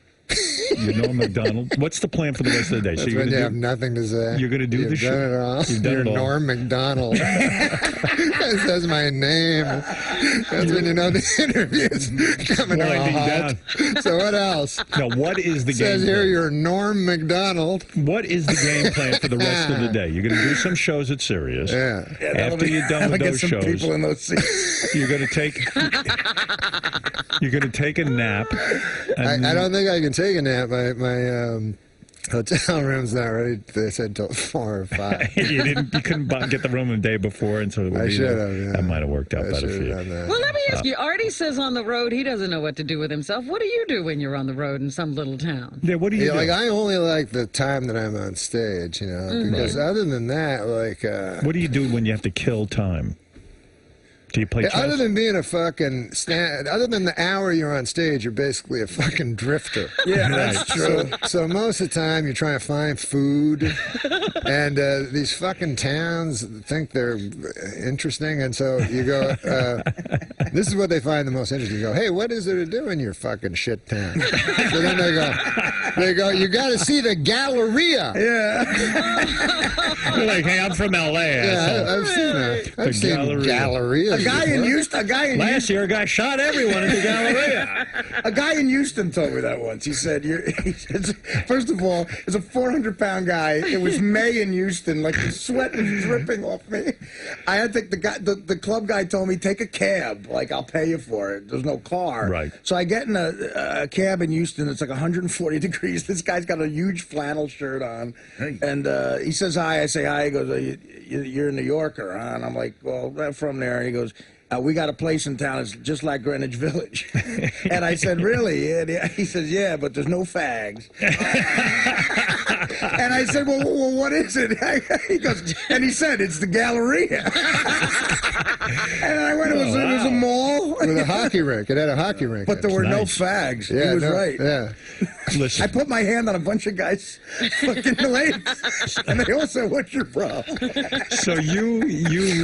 You know MacDonald. What's the plan for the rest of the day? That's when you have nothing to say. You're going to do the show. You've done it all. You've done You're it all. Norm MacDonald. That says my name. That's when you know the interview's coming to a halt. So what else? Now, what is the game plan? It says here you're Norm MacDonald. What is the game plan for the rest of the day? You're going to do some shows at Sirius. Yeah. After you're done with those shows, people in those seats. You're going to take a nap. I don't think I can take a nap. My hotel room's not ready. They said till 4 or 5. You couldn't get the room the day before, and so I should have. Yeah. That might have worked out better for you. Well, let me ask you. Artie says on the road he doesn't know what to do with himself. What do you do when you're on the road in some little town? Yeah, what do you do? Like, I only like the time that I'm on stage, because other than that, like, what do you do when you have to kill time? Do you play chess? Other than being a fucking other than the hour you're on stage, you're basically a fucking drifter. Yeah, that's true. So most of the time you're trying to find food, and these fucking towns think they're interesting, and so you go. This is what they find the most interesting. You go, hey, what is there to do in your fucking shit town? So then they go, you got to see the Galleria. Yeah. You're like, hey, I'm from L.A. Yeah, I've seen that. I've seen Galleria. Last year, a guy shot everyone at the Galleria. A guy in Houston told me that once. He said, first of all, it's a 400-pound guy. It was May in Houston. Like, the sweat was dripping off me. I had to, the club guy told me, take a cab. Like, I'll pay you for it. There's no car. Right. So I get in a cab in Houston. It's like 140 degrees. This guy's got a huge flannel shirt on. Hey. And he says hi. I say hi. He goes, you're a New Yorker, huh? And I'm like, well, I'm from there. And he goes, we got a place in town. It's just like Greenwich Village. And I said, really? And he says, yeah, but there's no fags. And I said, well, what is it? He goes, and he said, it's the Galleria. And I went, it was a mall. With a hockey rink. It had a hockey rink. But there were no fags. Yeah, he was right. Yeah. Listen. I put my hand on a bunch of guys' fucking legs, and they all said, what's your problem? So you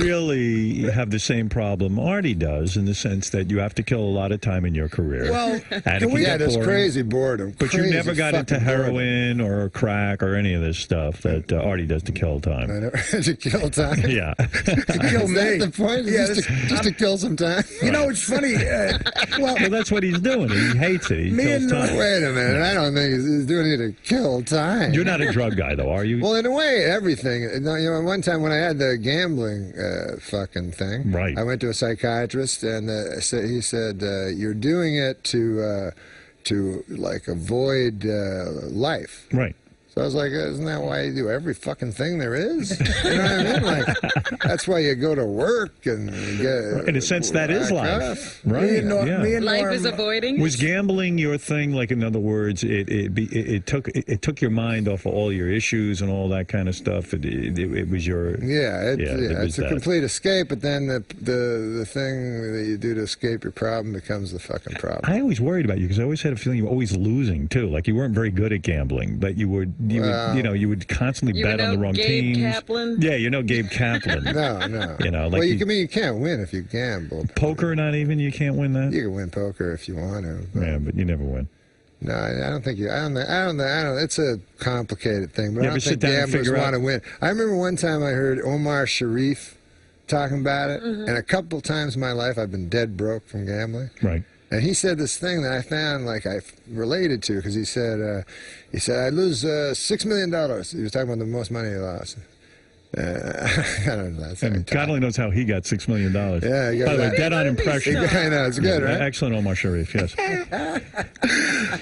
really have the same problem Artie does, in the sense that you have to kill a lot of time in your career. Well, there's crazy boredom. But you never got into heroin or crack or any of this stuff that Artie does to kill time. I never to kill time? Yeah. To kill me. Is that the point? Yeah, just to kill some time? You know, it's funny. Well, that's what he's doing. He hates it. He kills time. Wait a minute. I don't think he's doing it to kill time. You're not a drug guy, though, are you? Well, in a way, everything. You know, one time when I had the gambling fucking thing, right. I went to a psychiatrist, and he said, you're doing it to like avoid life. Right. So I was like, isn't that why you do every fucking thing there is? You know what I mean? Like, that's why you go to work and get. In a sense, that is life. Right. Life is avoiding. Was gambling your thing? Like, in other words, it took your mind off of all your issues and all that kind of stuff. It was your. Yeah, it's a complete escape. But then the thing that you do to escape your problem becomes the fucking problem. I always worried about you because I always had a feeling you were always losing too. Like you weren't very good at gambling, but you would. You would constantly bet on the wrong Gabe teams. Kaplan? Yeah, you know Gabe Kaplan. No. You know, like well, you can't win if you gamble. Poker, not even. You can't win that. You can win poker if you want to. Yeah, but you never win. No, I don't think you. I don't. It's a complicated thing, but I don't think gamblers want to win. I remember one time I heard Omar Sharif talking about it, and a couple times in my life I've been dead broke from gambling. Right. And he said this thing that I found like I related to because he said I lose $6 million. He was talking about the most money he lost. I don't know. And God only knows how he got $6 million. Yeah. By the way, dead on impression. I know, it's good, right? Excellent, Omar Sharif, yes.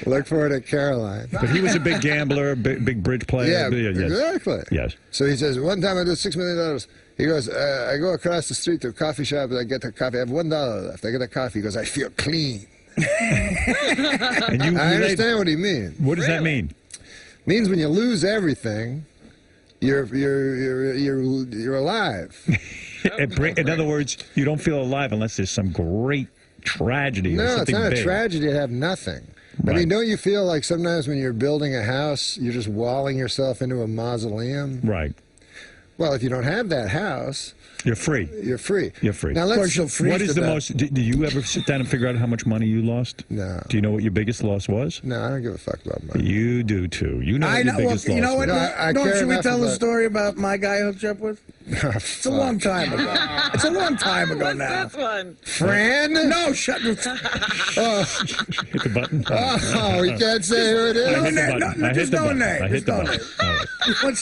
Look forward to Caroline. But he was a big gambler, big bridge player. Yeah, exactly. Yes. So he says, one time I lose $6 million. He goes, I go across the street to a coffee shop and I get the coffee. I have $1 left. I get a coffee. He goes, I feel clean. And I understand what he means. What does that mean? Means when you lose everything, you're alive. In other words, you don't feel alive unless there's some great tragedy. No, or it's not a tragedy to have nothing. Right. I mean, don't you feel like sometimes when you're building a house, you're just walling yourself into a mausoleum? Right. Well, if you don't have that house, you're free. You're free. You're free. Now, what is the most? Do you ever sit down and figure out how much money you lost? No. Do you know what your biggest loss was? No, I don't give a fuck about money. You do too. You know what your biggest loss. You know what? Was. Should we tell the story about my guy I hooked you up with? It's a long time ago. It's a long time ago now. What's this one? Fran? No, shut up. Hit the button. Oh, we can't say who it is. No, just no name. I hit the button.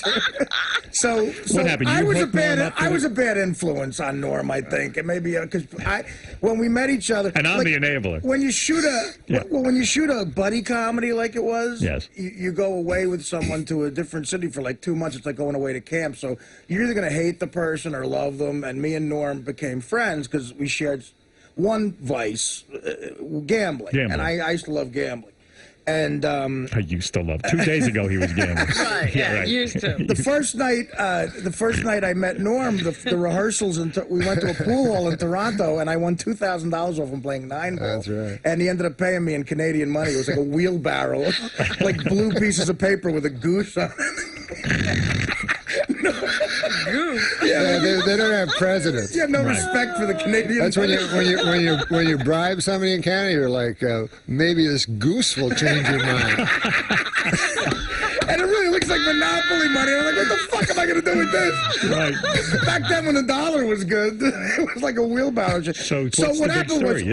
So what happened? I was a bad influence on Norm, I think, and maybe because when we met each other, and I'm the enabler. When you shoot a buddy comedy like it was, yes, you go away with someone to a different city for like 2 months. It's like going away to camp. So you're either gonna hate the person or love them. And me and Norm became friends because we shared one vice, gambling. And I used to love gambling. And I used to love. 2 days ago, he was gambling. Right, yeah, used to. The first night I met Norm, the rehearsals, we went to a pool hall in Toronto, and I won $2,000 off him playing 9-ball. That's right. And he ended up paying me in Canadian money. It was like a wheelbarrow, like blue pieces of paper with a goose on it. Yeah, they don't have presidents. Yeah, no respect for the Canadian. That's when you bribe somebody in Canada, you're like, maybe this goose will change your mind. And it really looks like Monopoly money. I'm like, what the fuck am I going to do with this? Right. Back then, when the dollar was good, it was like a wheelbarrow. So what happened was,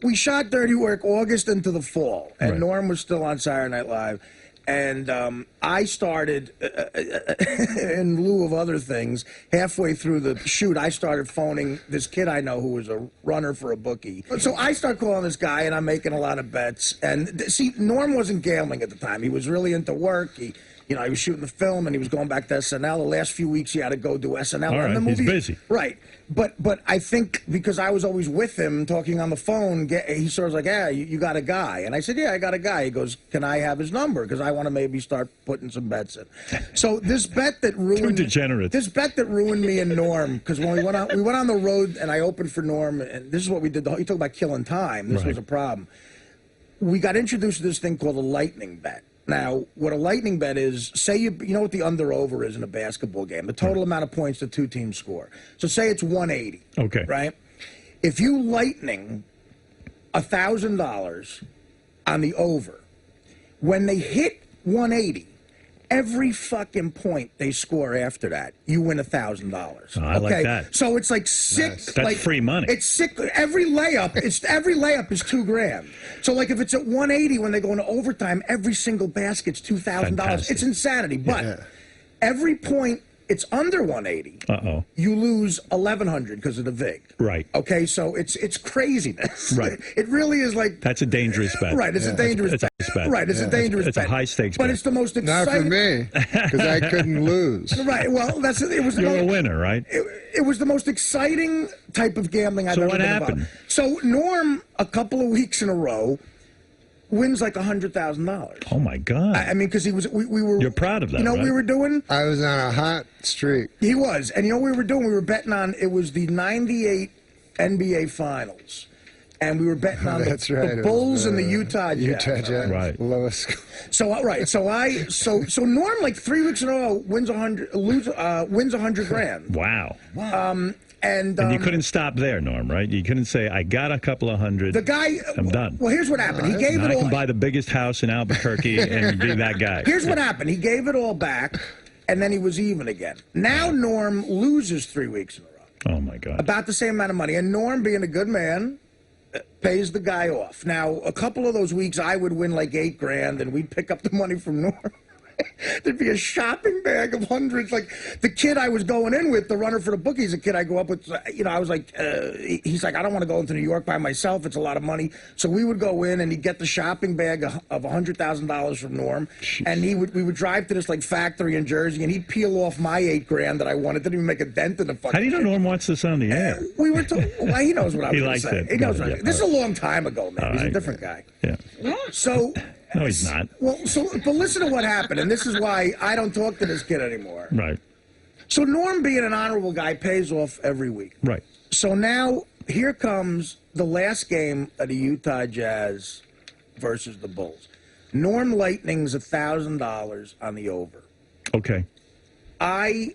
we shot Dirty Work August into the fall, and Norm was still on Saturday Night Live. And I started, in lieu of other things, halfway through the shoot, I started phoning this kid I know who was a runner for a bookie. So I start calling this guy, and I'm making a lot of bets. And see, Norm wasn't gambling at the time. He was really into work. He was shooting the film, and he was going back to SNL. The last few weeks, he had to go do SNL. All right, and the movie, he's busy. Right. But I think because I was always with him talking on the phone, he sort of was like, yeah, you got a guy. And I said, yeah, I got a guy. He goes, can I have his number? Because I want to maybe start putting some bets in. So this bet that ruined... Too degenerate. This bet that ruined me and Norm, because when we went on the road and I opened for Norm, and this is what we did. You talk about killing time. This was a problem. We got introduced to this thing called a lightning bet. Now, what a lightning bet is, say you know what the under-over is in a basketball game, the total amount of points the two teams score. So say it's 180. Okay. Right? If you lightning $1,000 on the over, when they hit 180, every fucking point they score after that, you win $1,000. I like that. So it's like sick. Nice. That's free money. It's sick. Every layup is $2,000. So like if it's at 180 when they go into overtime, every single basket's $2,000. It's insanity. But every point it's under 180. You lose 1,100 because of the vig. Right. Okay, so it's craziness. Right. It really is like that's a dangerous bet. Right. It's a dangerous bet. Right. It's a dangerous bet. It's a high stakes bet. But it's the most exciting. Not for me, because I couldn't lose. Right. Well, You're a winner, right? It was the most exciting type of gambling I've ever been involved. So what happened? So Norm, a couple of weeks in a row, wins like $100,000. Oh my God! I mean, because he was, we were. You're proud of that, You know, right? we were doing. I was on a hot streak. He was, and you know what we were doing? We were betting on. It was the '98 NBA Finals, and we were betting on the Bulls and the Utah Jazz. Right. Lowest. So so Norm like 3 weeks in a row wins wins $100,000. Wow. And you couldn't stop there, Norm, right? You couldn't say, I got a couple of hundred. The guy. I'm done. Well, here's what happened. He gave it all. I can buy the biggest house in Albuquerque and be that guy. Here's what happened. He gave it all back, and then he was even again. Now Norm loses 3 weeks in a row. Oh, my God. About the same amount of money. And Norm, being a good man, pays the guy off. Now, a couple of those weeks, I would win like $8,000, and we'd pick up the money from Norm. There'd be a shopping bag of hundreds. Like the kid I was going in with, the runner for the bookies, a kid I go up with, you know, I was like, he's like, I don't want to go into New York by myself. It's a lot of money. So we would go in and he'd get the shopping bag of $100,000 from Norm. Jeez. And we would drive to this like factory in Jersey and he'd peel off my $8,000 that I wanted. Didn't even make a dent in the fucking. How do you know Norm wants this on the air? We were well, he knows what I was going to say. It. He knows what This is a long time ago, man. He's a different guy. Yeah. So. No, he's not. Well, but listen to what happened, and this is why I don't talk to this kid anymore. Right. So Norm, being an honorable guy, pays off every week. Right. So now here comes the last game of the Utah Jazz versus the Bulls. Norm Lightning's $1,000 on the over. Okay. On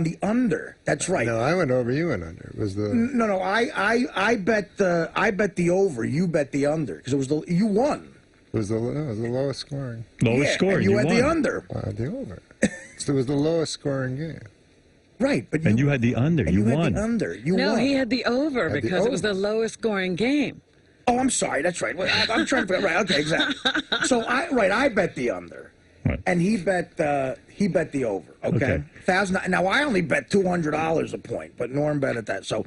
the under. That's right. No, I went over. You went under. It was the no. I bet the over. You bet the under because it was you won. It was the lowest scoring. Lowest scoring. And you had won. the under. The over. So it was the lowest scoring game. Right, but you had the under. You won. Had the under. You no, won. he had the over because it was the lowest scoring game. Oh, I'm sorry. That's right. I'm trying to figure. Right. Okay. Exactly. So I bet the under, right. And he bet the over. Okay. 1,000. Now I only bet $200 a point, but Norm bet at that. So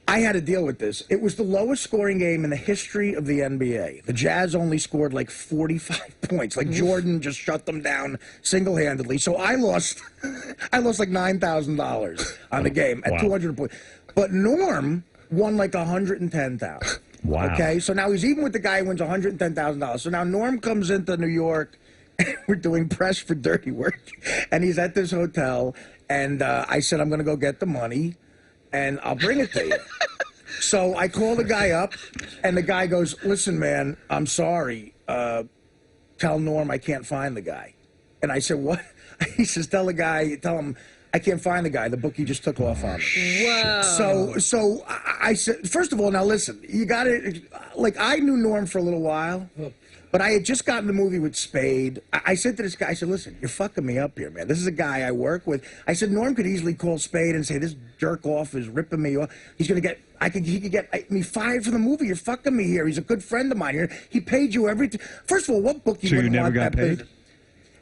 I had to deal with this. It was the lowest scoring game in the history of the NBA. The Jazz only scored like 45 points. Like Jordan just shut them down single-handedly. So I lost like $9,000 on the game at 200 points. But Norm won like $110,000. Wow. Okay, so now he's even with the guy who wins $110,000. So now Norm comes into New York. We're doing press for Dirty Work, and he's at this hotel. And I said, I'm going to go get the money, and I'll bring it to you. So I call the guy up, and the guy goes, listen, man, I'm sorry. Tell Norm I can't find the guy. And I said, what? He says, tell him I can't find the guy. The bookie just took off on me. Wow. So I said, first of all, now listen, you got to, like, I knew Norm for a little while. But I had just gotten the movie with Spade. I said to this guy, I said, listen, you're fucking me up here, man. This is a guy I work with. I said, Norm could easily call Spade and say, this jerk off is ripping me off. He's going to get, he could get me fired from the movie. You're fucking me here. He's a good friend of mine here. He paid you everything. First of all, what bookie wouldn't want that business?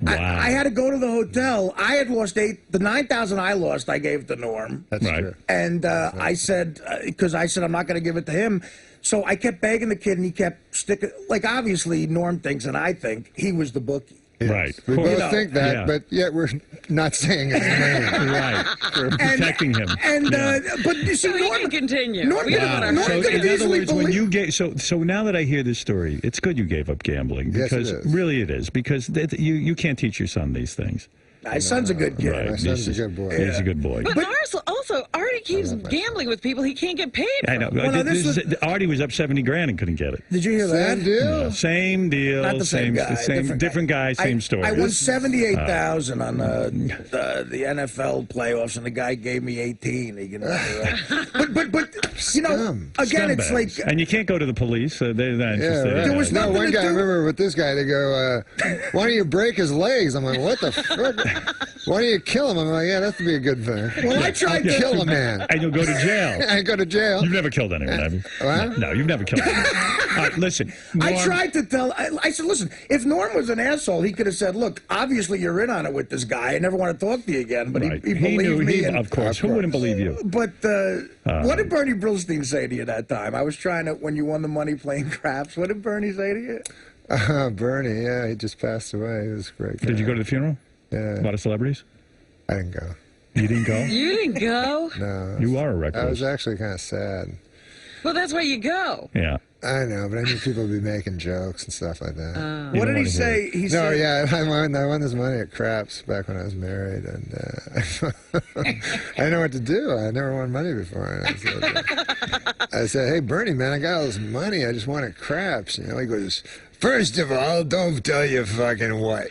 Wow. I had to go to the hotel. I had lost the $9,000 I lost, I gave to Norm. That's true. And I said, because I said I'm not going to give it to him. So I kept begging the kid, and he kept sticking. Like, obviously, Norm thinks, and I think, he was the bookie. Yes. Right. We both think that, but yet we're not saying his name. Right. We're protecting him. And but you see, Norm can continue. Norm could have easily believed. When you get so now that I hear this story, it's good you gave up gambling because yes, it is. Really it is because you can't teach your son these things. My son's a good kid. Right. My son's a good boy. He's a good boy. But also, Artie keeps gambling with people he can't get paid for. I know. Well, Artie was up $70,000 and couldn't get it. Did you hear that? Same deal? Yeah, same deal. Not the same guy. Different guy, same story. I won $78,000 on the NFL playoffs, and the guy gave me 18. But you know, again, it's like, and you can't go to the police. They're not interested. Right. There was no one guy. I remember with this guy, they go, "Why don't you break his legs?" I'm like, "What the fuck? Why don't you kill him?" I'm like, "Yeah, that'd be a good thing." Well, I tried to kill a man, and you'll go to jail. I go to jail. You've never killed anyone, have you? What? No, you've never killed anyone. All right, listen. Norm, I tried to tell. I said, listen, if Norm was an asshole, he could have said, "Look, obviously you're in on it with this guy. I never want to talk to you again." But he believed me. Of course. Who wouldn't believe you? But what did Bernie Brillstein say to you that time? I was trying to, when you won the money playing craps, what did Bernie say to you? Bernie, yeah, he just passed away. He was a great guy. Did you go to the funeral? Yeah. A lot of celebrities? I didn't go. You didn't go? You didn't go? No. You are a recluse. I was actually kind of sad. Well, that's why you go. Yeah. I know, but I knew people would be making jokes and stuff like that. What did he say? He said, yeah, I won this money at craps back when I was married, and I didn't know what to do. I never won money before. And I said, "Hey, Bernie, man, I got all this money. I just won at craps." You know, he goes, "First of all, don't tell your fucking wife."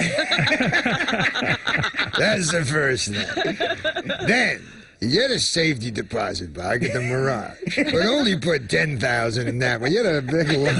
That's the first thing. Then you get a safety deposit box at the Mirage, but only put 10,000 in that one. You had a big long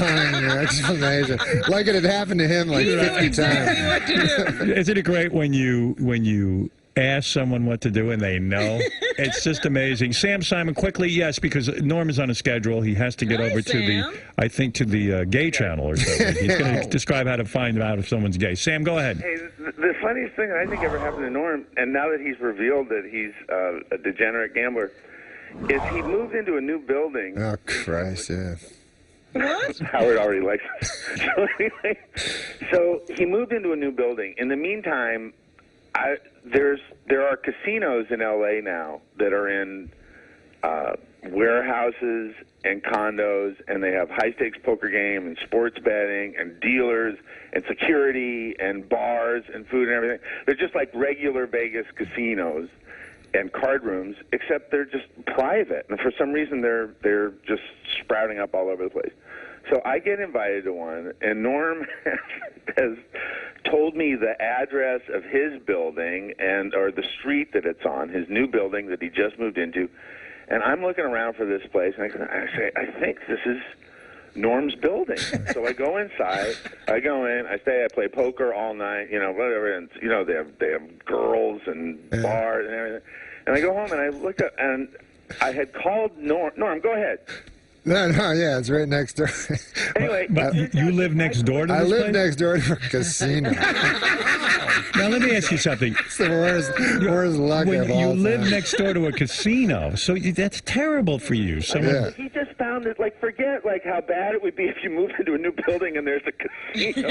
explanation, like it had happened to him like 50 times. Isn't it great when you ask someone what to do and they know? It's just amazing. Sam Simon, quickly, yes, because Norm is on a schedule. He has to get over to the gay channel or something. He's going to describe how to find out if someone's gay. Sam, go ahead. Hey, the funniest thing I think ever happened to Norm, and now that he's revealed that he's a degenerate gambler, is he moved into a new building. Oh, Christ, yeah. What? Howard already likes it. So anyway, so he moved into a new building. In the meantime, there are casinos in L.A. now that are in warehouses and condos, and they have high-stakes poker game and sports betting and dealers and security and bars and food and everything. They're just like regular Vegas casinos and card rooms, except they're just private. And for some reason, they're just sprouting up all over the place. So I get invited to one, and Norm has told me the address of his building or the street that it's on, his new building that he just moved into. And I'm looking around for this place, and I say, I think this is Norm's building. So I go inside, I go in, I play poker all night, whatever, and they have girls and bars and everything. And I go home and I look up, and I had called Norm. Norm, go ahead. No, yeah, it's right next door. Anyway, but you live next door to this I live place? next door to a casino. Now, let me ask you something. It's the worst luck of all you live time. next door to a casino, so that's terrible for you. He just found it, forget how bad it would be if you moved into a new building and there's a casino.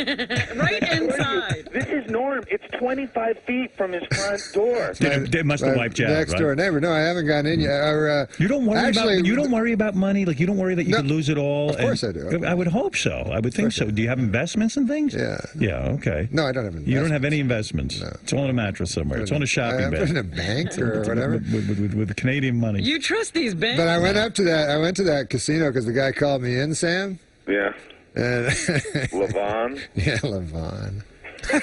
Right inside. This is Norm. It's 25 feet from his front door. They must have wiped you out, Next door neighbor. No, I haven't gotten in yet. You don't worry about money? Like, you don't worry that you could lose it all? Of course I do. I would hope so. I would think so. Do you have investments and things? Yeah. Yeah, okay. No, I don't have investments. You don't have any investments? No. It's on a mattress somewhere. It's on a shopping bag. In a bank or whatever. With Canadian money. You trust these banks? But I went to that casino because the guy called me in, Sam. Yeah. And Levon? Yeah, Levon. All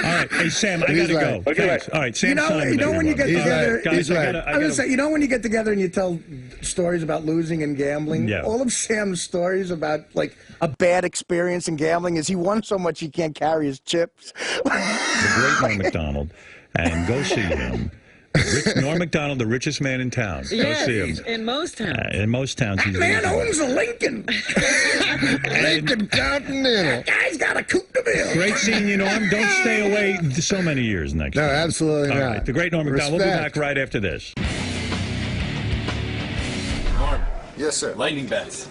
right, hey Sam, I gotta go. Okay, thanks. All right, Sam. When you get together, guys, I was gonna say, when you get together and you tell stories about losing and gambling, all of Sam's stories about a bad experience in gambling is he won so much he can't carry his chips. The great Norm MacDonald, and go see him. Norm MacDonald, the richest man in town. Yes, go see him. In most towns. In most towns, he's man owns a Lincoln. Lincoln Continental. That guy's got a Coupe de Ville. Great seeing you, Norm. Don't stay away so many years next time. No, absolutely not. All right, the great Norm MacDonald. We'll be back right after this. Norm. Yes, sir. Lightning bets.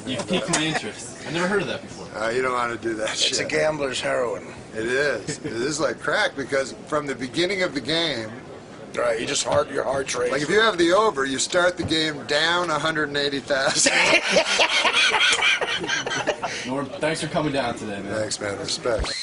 You've piqued my interest. I've never heard of that before. You don't want to do that shit. It's a gambler's heroin. It is. It is like crack because from the beginning of the game, right, your heart's racing. Like if you have the over, you start the game down 180,000. Norm, thanks for coming down today, man. Thanks, man. Respect.